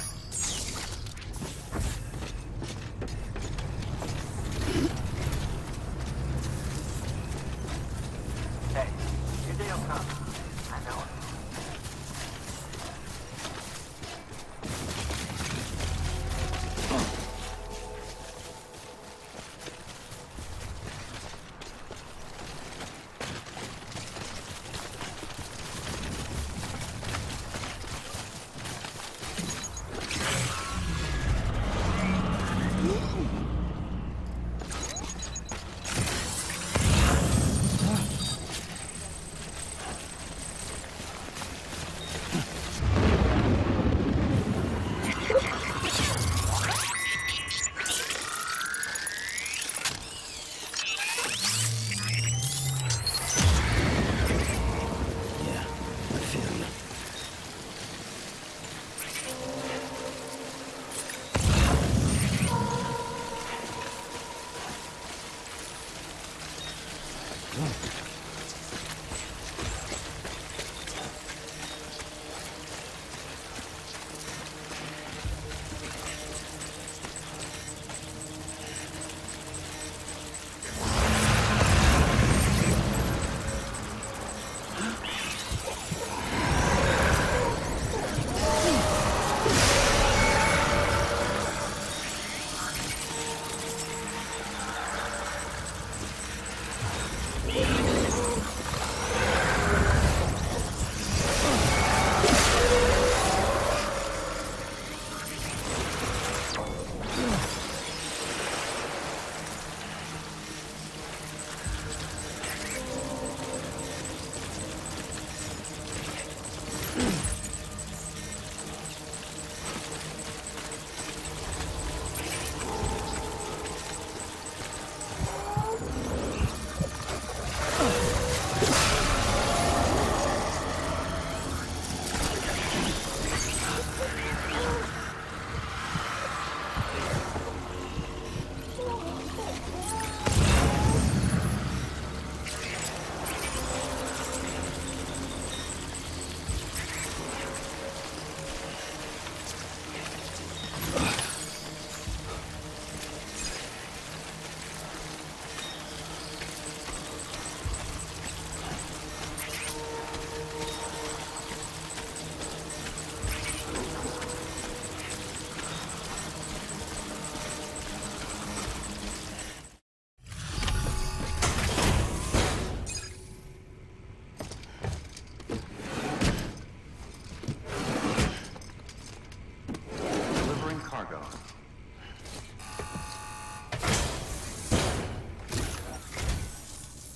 Hey, your day will come. I know it.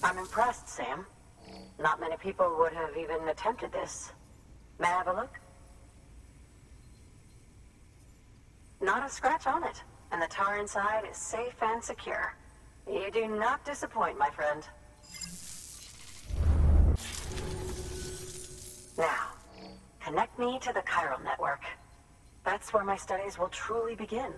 I'm impressed, Sam. Not many people would have even attempted this. May I have a look? Not a scratch on it, and the tar inside is safe and secure. You do not disappoint, my friend. Now, connect me to the chiral network. That's where my studies will truly begin.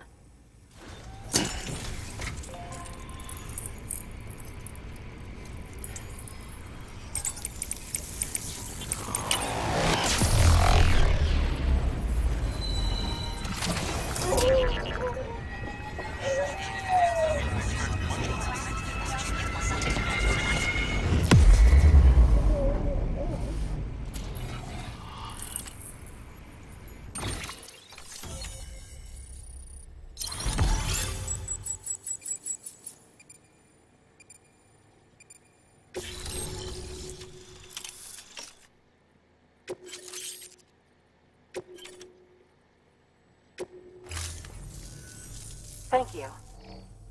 Thank you.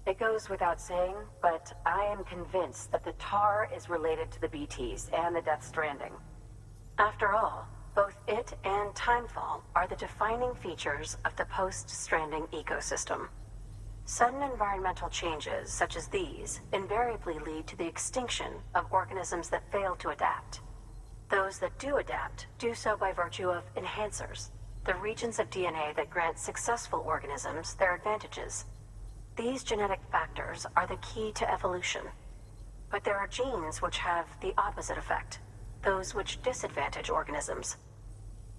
It goes without saying, but I am convinced that the tar is related to the BTs and the Death Stranding. After all, Both it and timefall are the defining features of the post-stranding ecosystem. Sudden environmental changes such as these invariably lead to the extinction of organisms that fail to adapt. Those that do adapt do so by virtue of enhancers, the regions of DNA that grant successful organisms their advantages. These genetic factors are the key to evolution. But there are genes which have the opposite effect, those which disadvantage organisms.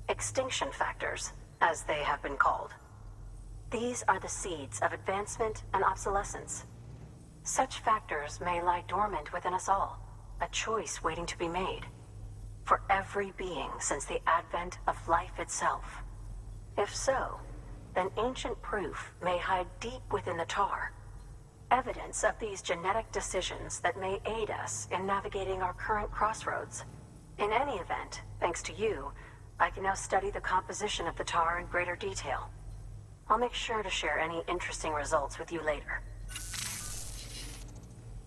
Extinction factors, as they have been called. These are the seeds of advancement and obsolescence. Such factors may lie dormant within us all, a choice waiting to be made. For every being since the advent of life itself. If so, then ancient proof may hide deep within the tar. Evidence of these genetic decisions that may aid us in navigating our current crossroads. In any event, thanks to you, I can now study the composition of the tar in greater detail. I'll make sure to share any interesting results with you later.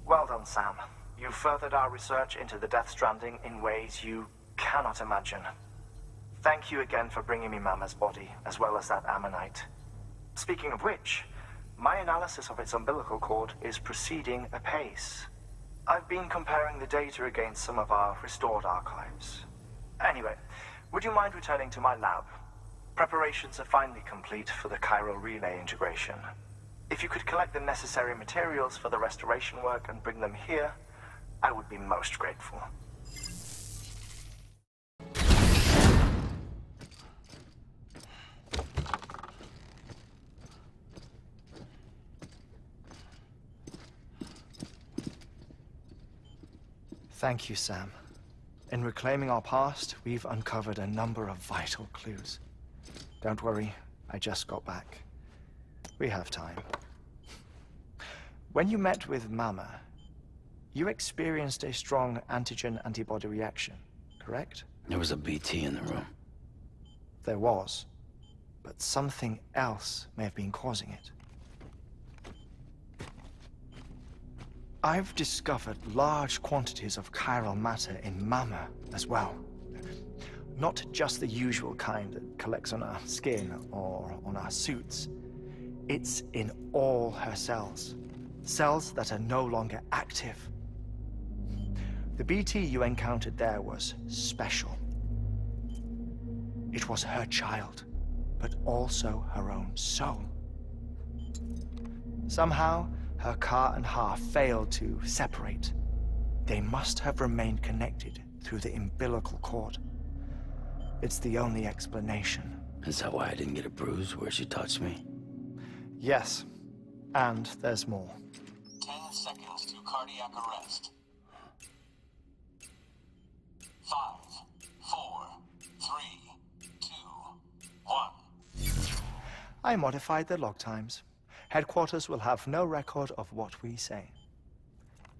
Well done, Sam. You furthered our research into the Death Stranding in ways you cannot imagine. Thank you again for bringing me Mama's body, as well as that ammonite. Speaking of which, my analysis of its umbilical cord is proceeding apace. I've been comparing the data against some of our restored archives. Anyway, would you mind returning to my lab? Preparations are finally complete for the chiral relay integration. If you could collect the necessary materials for the restoration work and bring them here, I would be most grateful. Thank you, Sam. In reclaiming our past, we've uncovered a number of vital clues. Don't worry, I just got back. We have time. When you met with Mama, you experienced a strong antigen-antibody reaction, correct? There was a BT in the room. There was, but something else may have been causing it. I've discovered large quantities of chiral matter in Mama as well. Not just the usual kind that collects on our skin or on our suits. It's in all her cells. Cells that are no longer active. The BT you encountered there was special. It was her child, but also her own soul. Somehow, her car and half failed to separate. They must have remained connected through the umbilical cord. It's the only explanation. Is that why I didn't get a bruise where she touched me? Yes, and there's more. 10 seconds to cardiac arrest. 5, 4, 3, 2, 1. I modified the log times. Headquarters will have no record of what we say.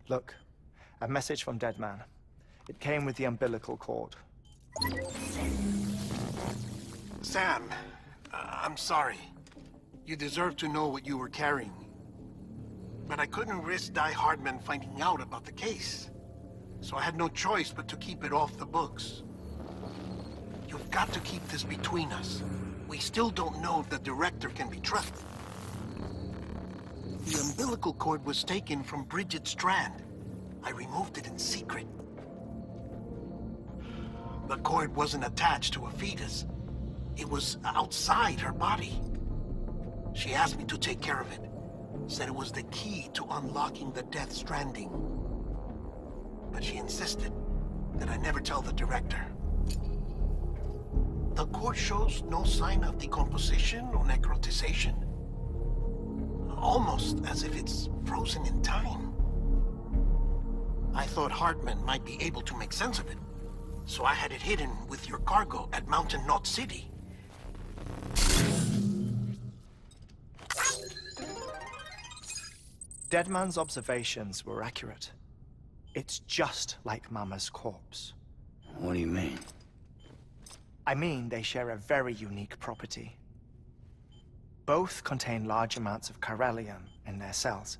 Look, a message from Deadman. It came with the umbilical cord. Sam, I'm sorry. You deserve to know what you were carrying. But I couldn't risk Die Hardman finding out about the case. So I had no choice but to keep it off the books. You've got to keep this between us. We still don't know if the director can be trusted. The umbilical cord was taken from Bridget Strand. I removed it in secret. The cord wasn't attached to a fetus. It was outside her body. She asked me to take care of it. Said it was the key to unlocking the Death Stranding. But she insisted that I never tell the director. The cord shows no sign of decomposition or necrotization. Almost as if it's frozen in time. I thought Hartman might be able to make sense of it. So I had it hidden with your cargo at Mountain Knot City. Deadman's observations were accurate. It's just like Mama's corpse. What do you mean? I mean they share a very unique property. Both contain large amounts of chiralium in their cells.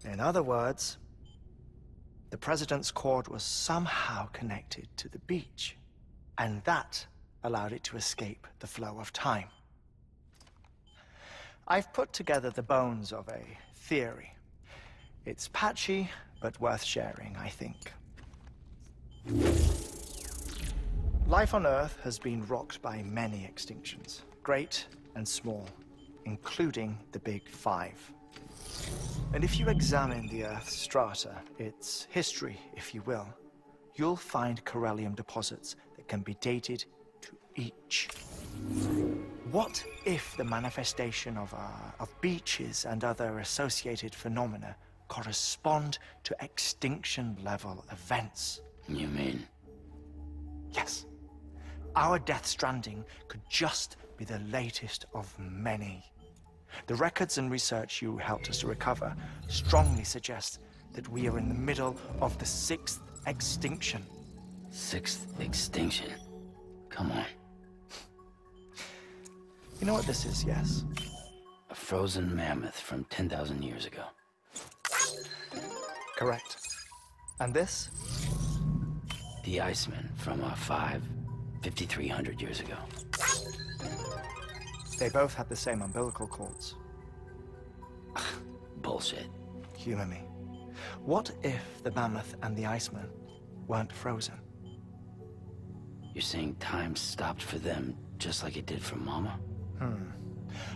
In other words, the President's cord was somehow connected to the beach. and that allowed it to escape the flow of time. I've put together the bones of a theory. It's patchy, but worth sharing, I think. Life on Earth has been rocked by many extinctions, great and small, including the Big Five. And if you examine the Earth's strata, its history, if you will, you'll find corallium deposits that can be dated to each. What if the manifestation of beaches and other associated phenomena correspond to extinction-level events? You mean? Yes. Our Death Stranding could just be the latest of many. The records and research you helped us to recover strongly suggest that we are in the middle of the 6th extinction. 6th extinction? Come on. You know what this is, yes? A frozen mammoth from 10,000 years ago. Correct. And this? The Iceman from 5,300 years ago. They both had the same umbilical cords. Bullshit. Humor me. What if the mammoth and the Iceman weren't frozen? You're saying time stopped for them just like it did for Mama?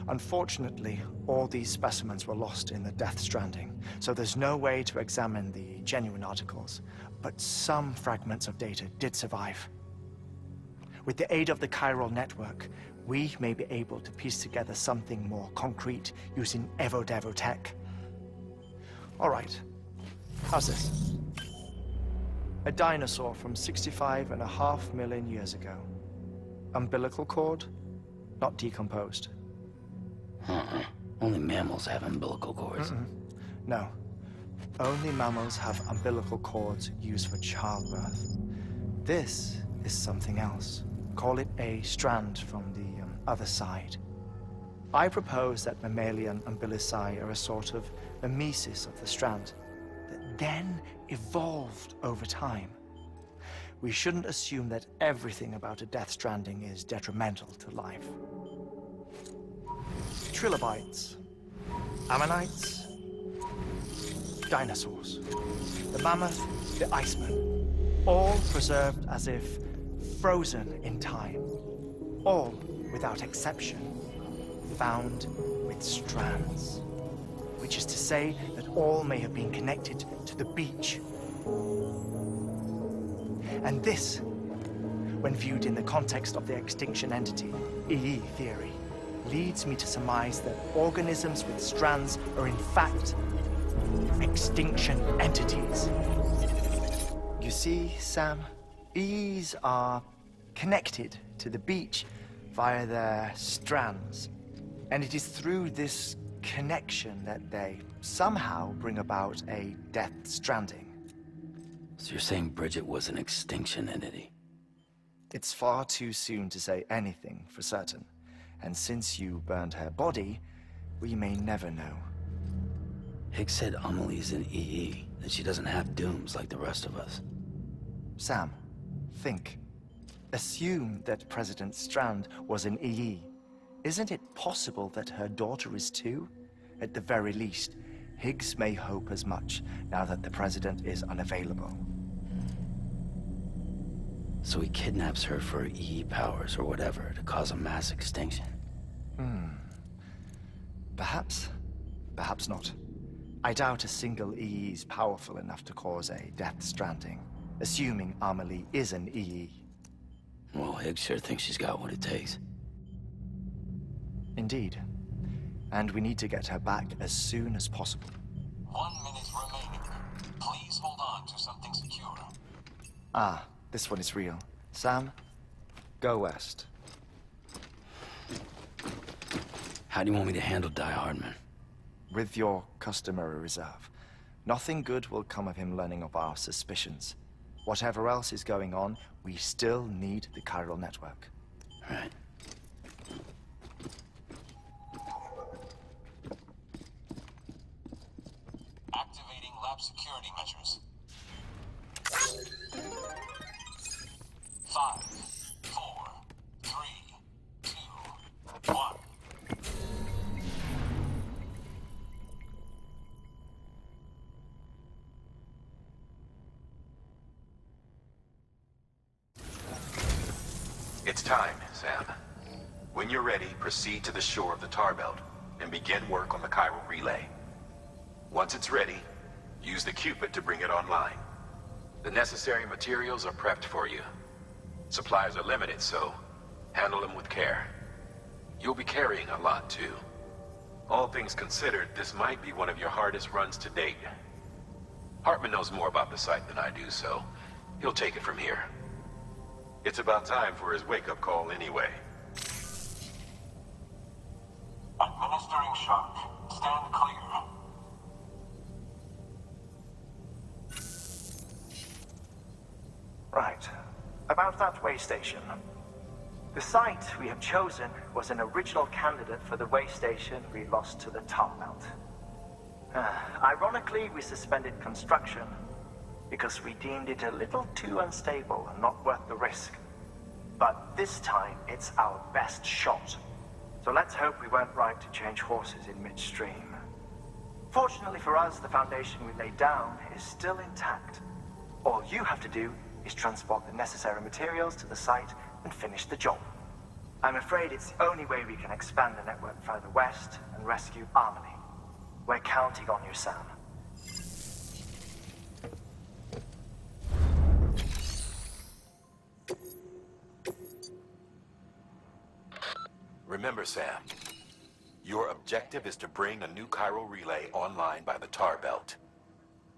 Unfortunately, all these specimens were lost in the Death Stranding, so there's no way to examine the genuine articles, but some fragments of data did survive. With the aid of the chiral network, we may be able to piece together something more concrete using Evo-Devo tech. All right, how's this? A dinosaur from 65.5 million years ago. Umbilical cord, not decomposed. Only mammals have umbilical cords. No. Only mammals have umbilical cords used for childbirth. This is something else. Call it a strand from the other side. I propose that mammalian umbilici are a sort of mimesis of the strand that then evolved over time. We shouldn't assume that everything about a Death Stranding is detrimental to life. Trilobites, ammonites, dinosaurs, the mammoth, the Iceman, all preserved as if frozen in time, all, without exception, found with strands, which is to say that all may have been connected to the beach. And this, when viewed in the context of the extinction entity, EE theory, leads me to surmise that organisms with strands are in fact extinction entities. You see, Sam, EEs are connected to the beach via their strands. And it is through this connection that they somehow bring about a Death Stranding. So you're saying Bridget was an extinction entity? It's far too soon to say anything for certain. And since you burned her body, we may never know. Higgs said Amelie's an EE, that she doesn't have dooms like the rest of us. Sam, think. Assume that President Strand was an EE. Isn't it possible that her daughter is too? At the very least, Higgs may hope as much now that the President is unavailable. So he kidnaps her for EE powers or whatever to cause a mass extinction. Perhaps. Perhaps not. I doubt a single EE is powerful enough to cause a Death Stranding, assuming Amelie is an EE. Well, Higgs sure thinks she's got what it takes. Indeed. And we need to get her back as soon as possible. 1 minute remaining. Please hold on to something secure. Ah, this one is real. Sam, go west. How do you want me to handle Die Hardman? With your customary reserve. Nothing good will come of him learning of our suspicions. Whatever else is going on, we still need the chiral network. Right. Activating lab security measures. 5, It's time, Sam. When you're ready, proceed to the shore of the tar belt and begin work on the chiral relay. Once it's ready, use the Cupid to bring it online. The necessary materials are prepped for you. Supplies are limited, so handle them with care. You'll be carrying a lot, too. All things considered, this might be one of your hardest runs to date. Hartman knows more about the site than I do, so he'll take it from here. It's about time for his wake-up call anyway. Administering shock. Stand clear. Right. About that way station. The site we have chosen was an original candidate for the way station we lost to the tar belt. Ironically, we suspended construction because we deemed it a little too unstable and not worth the risk. But this time, it's our best shot. So let's hope we weren't right to change horses in midstream. Fortunately for us, the foundation we laid down is still intact. All you have to do is transport the necessary materials to the site and finish the job. I'm afraid it's the only way we can expand the network further west and rescue Harmony. We're counting on you, Sam. Remember, Sam, your objective is to bring a new chiral relay online by the tar belt.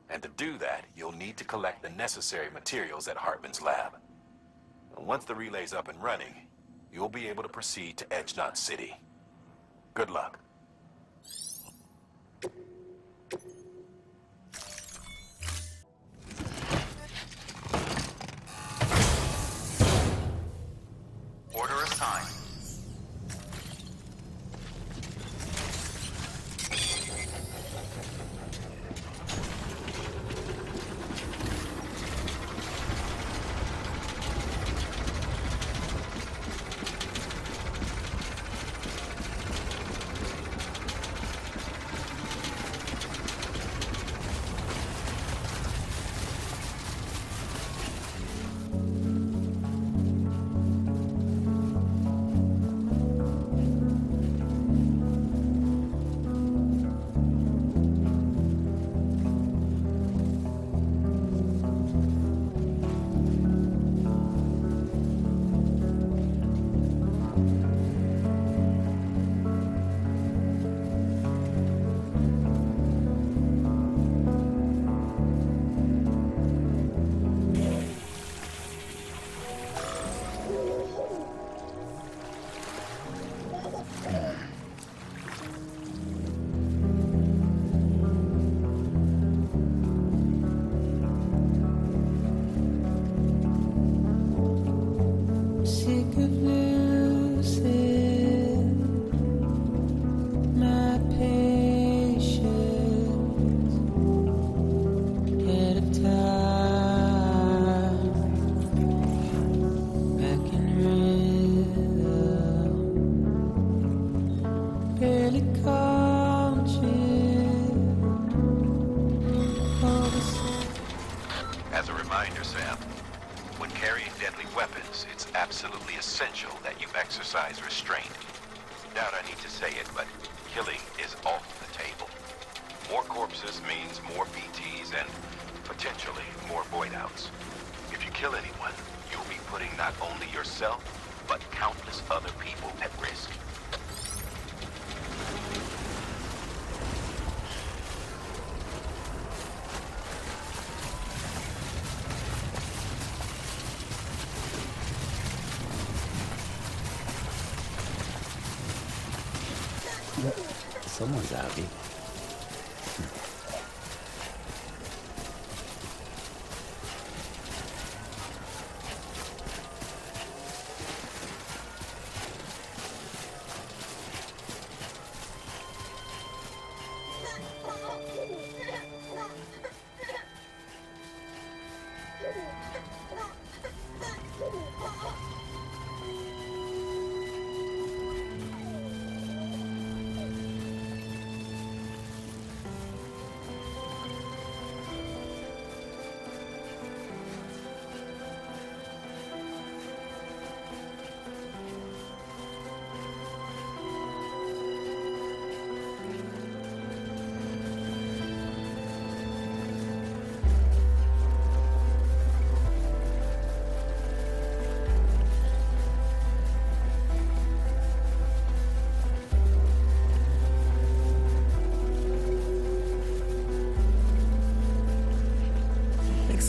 And to do that, you'll need to collect the necessary materials at Hartman's lab. And once the relay's up and running, you'll be able to proceed to Edge Knot City. Good luck. Order assigned. As a reminder, Sam, when carrying deadly weapons, it's absolutely essential that you exercise restraint. Doubt I need to say it, but killing is off the table. More corpses means more BTs and potentially more void-outs. If you kill anyone, you'll be putting not only yourself, but countless other people at risk. Someone's happy.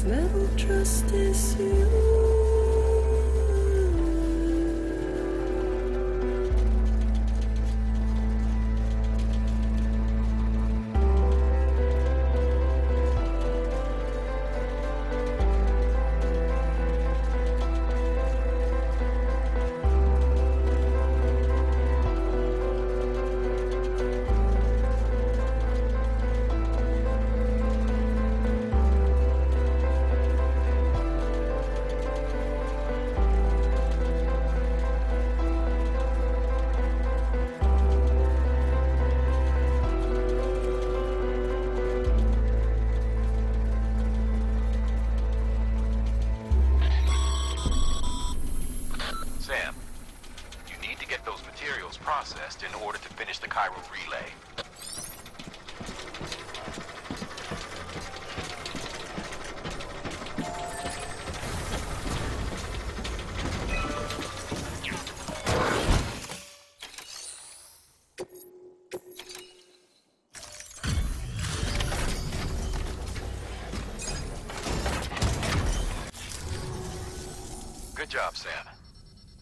Next level trust is you. processed in order to finish the chiral relay. Good job, Sam.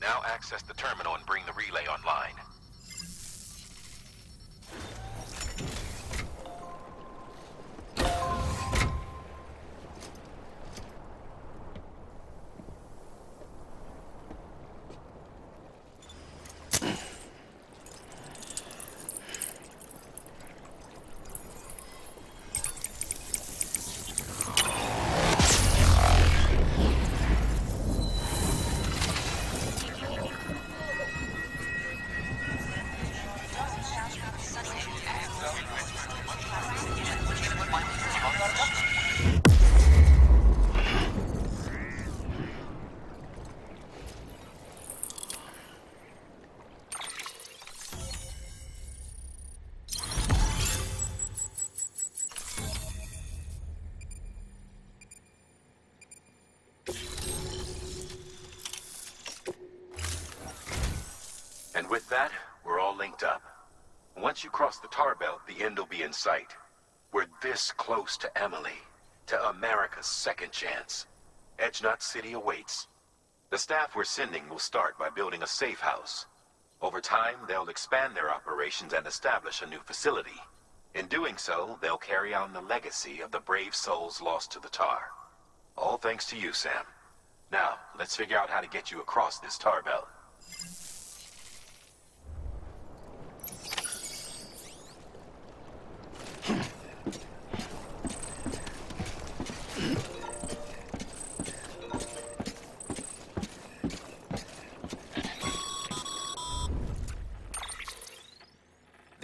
Now access the terminal and bring the relay online. And with that, we're all linked up. Once you cross the tar belt, the end will be in sight. We're this close to Emily, to America's second chance. Edgenut City awaits. The staff we're sending will start by building a safe house. Over time, they'll expand their operations and establish a new facility. In doing so, they'll carry on the legacy of the brave souls lost to the tar. All thanks to you, Sam. Now, let's figure out how to get you across this tar belt.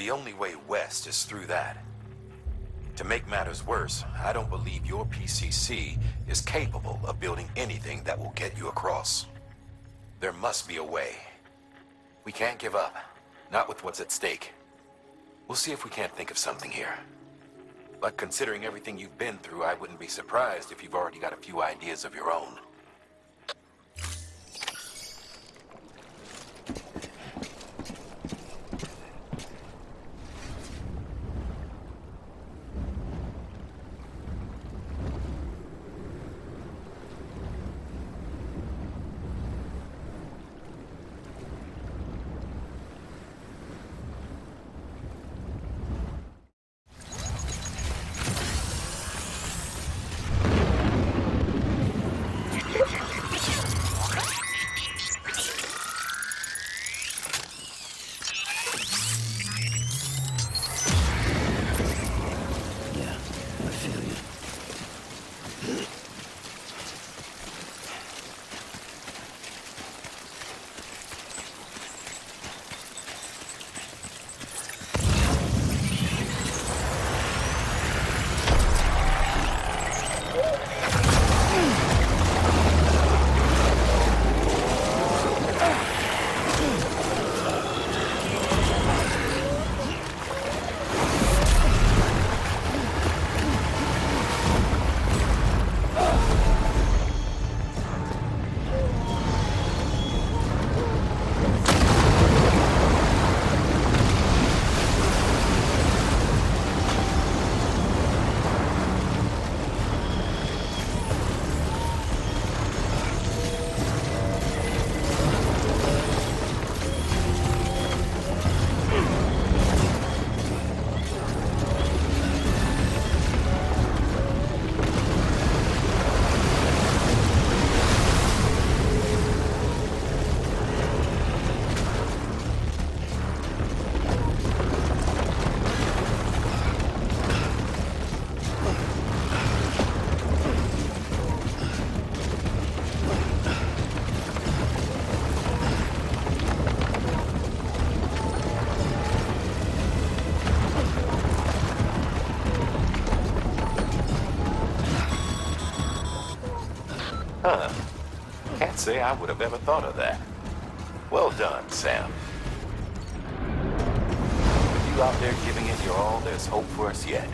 The only way west is through that. To make matters worse, I don't believe your PCC is capable of building anything that will get you across. There must be a way. We can't give up, not with what's at stake. We'll see if we can't think of something here. But considering everything you've been through, I wouldn't be surprised if you've already got a few ideas of your own. Huh. Can't say I would have ever thought of that. Well done, Sam. With you out there giving it your all, there's hope for us yet.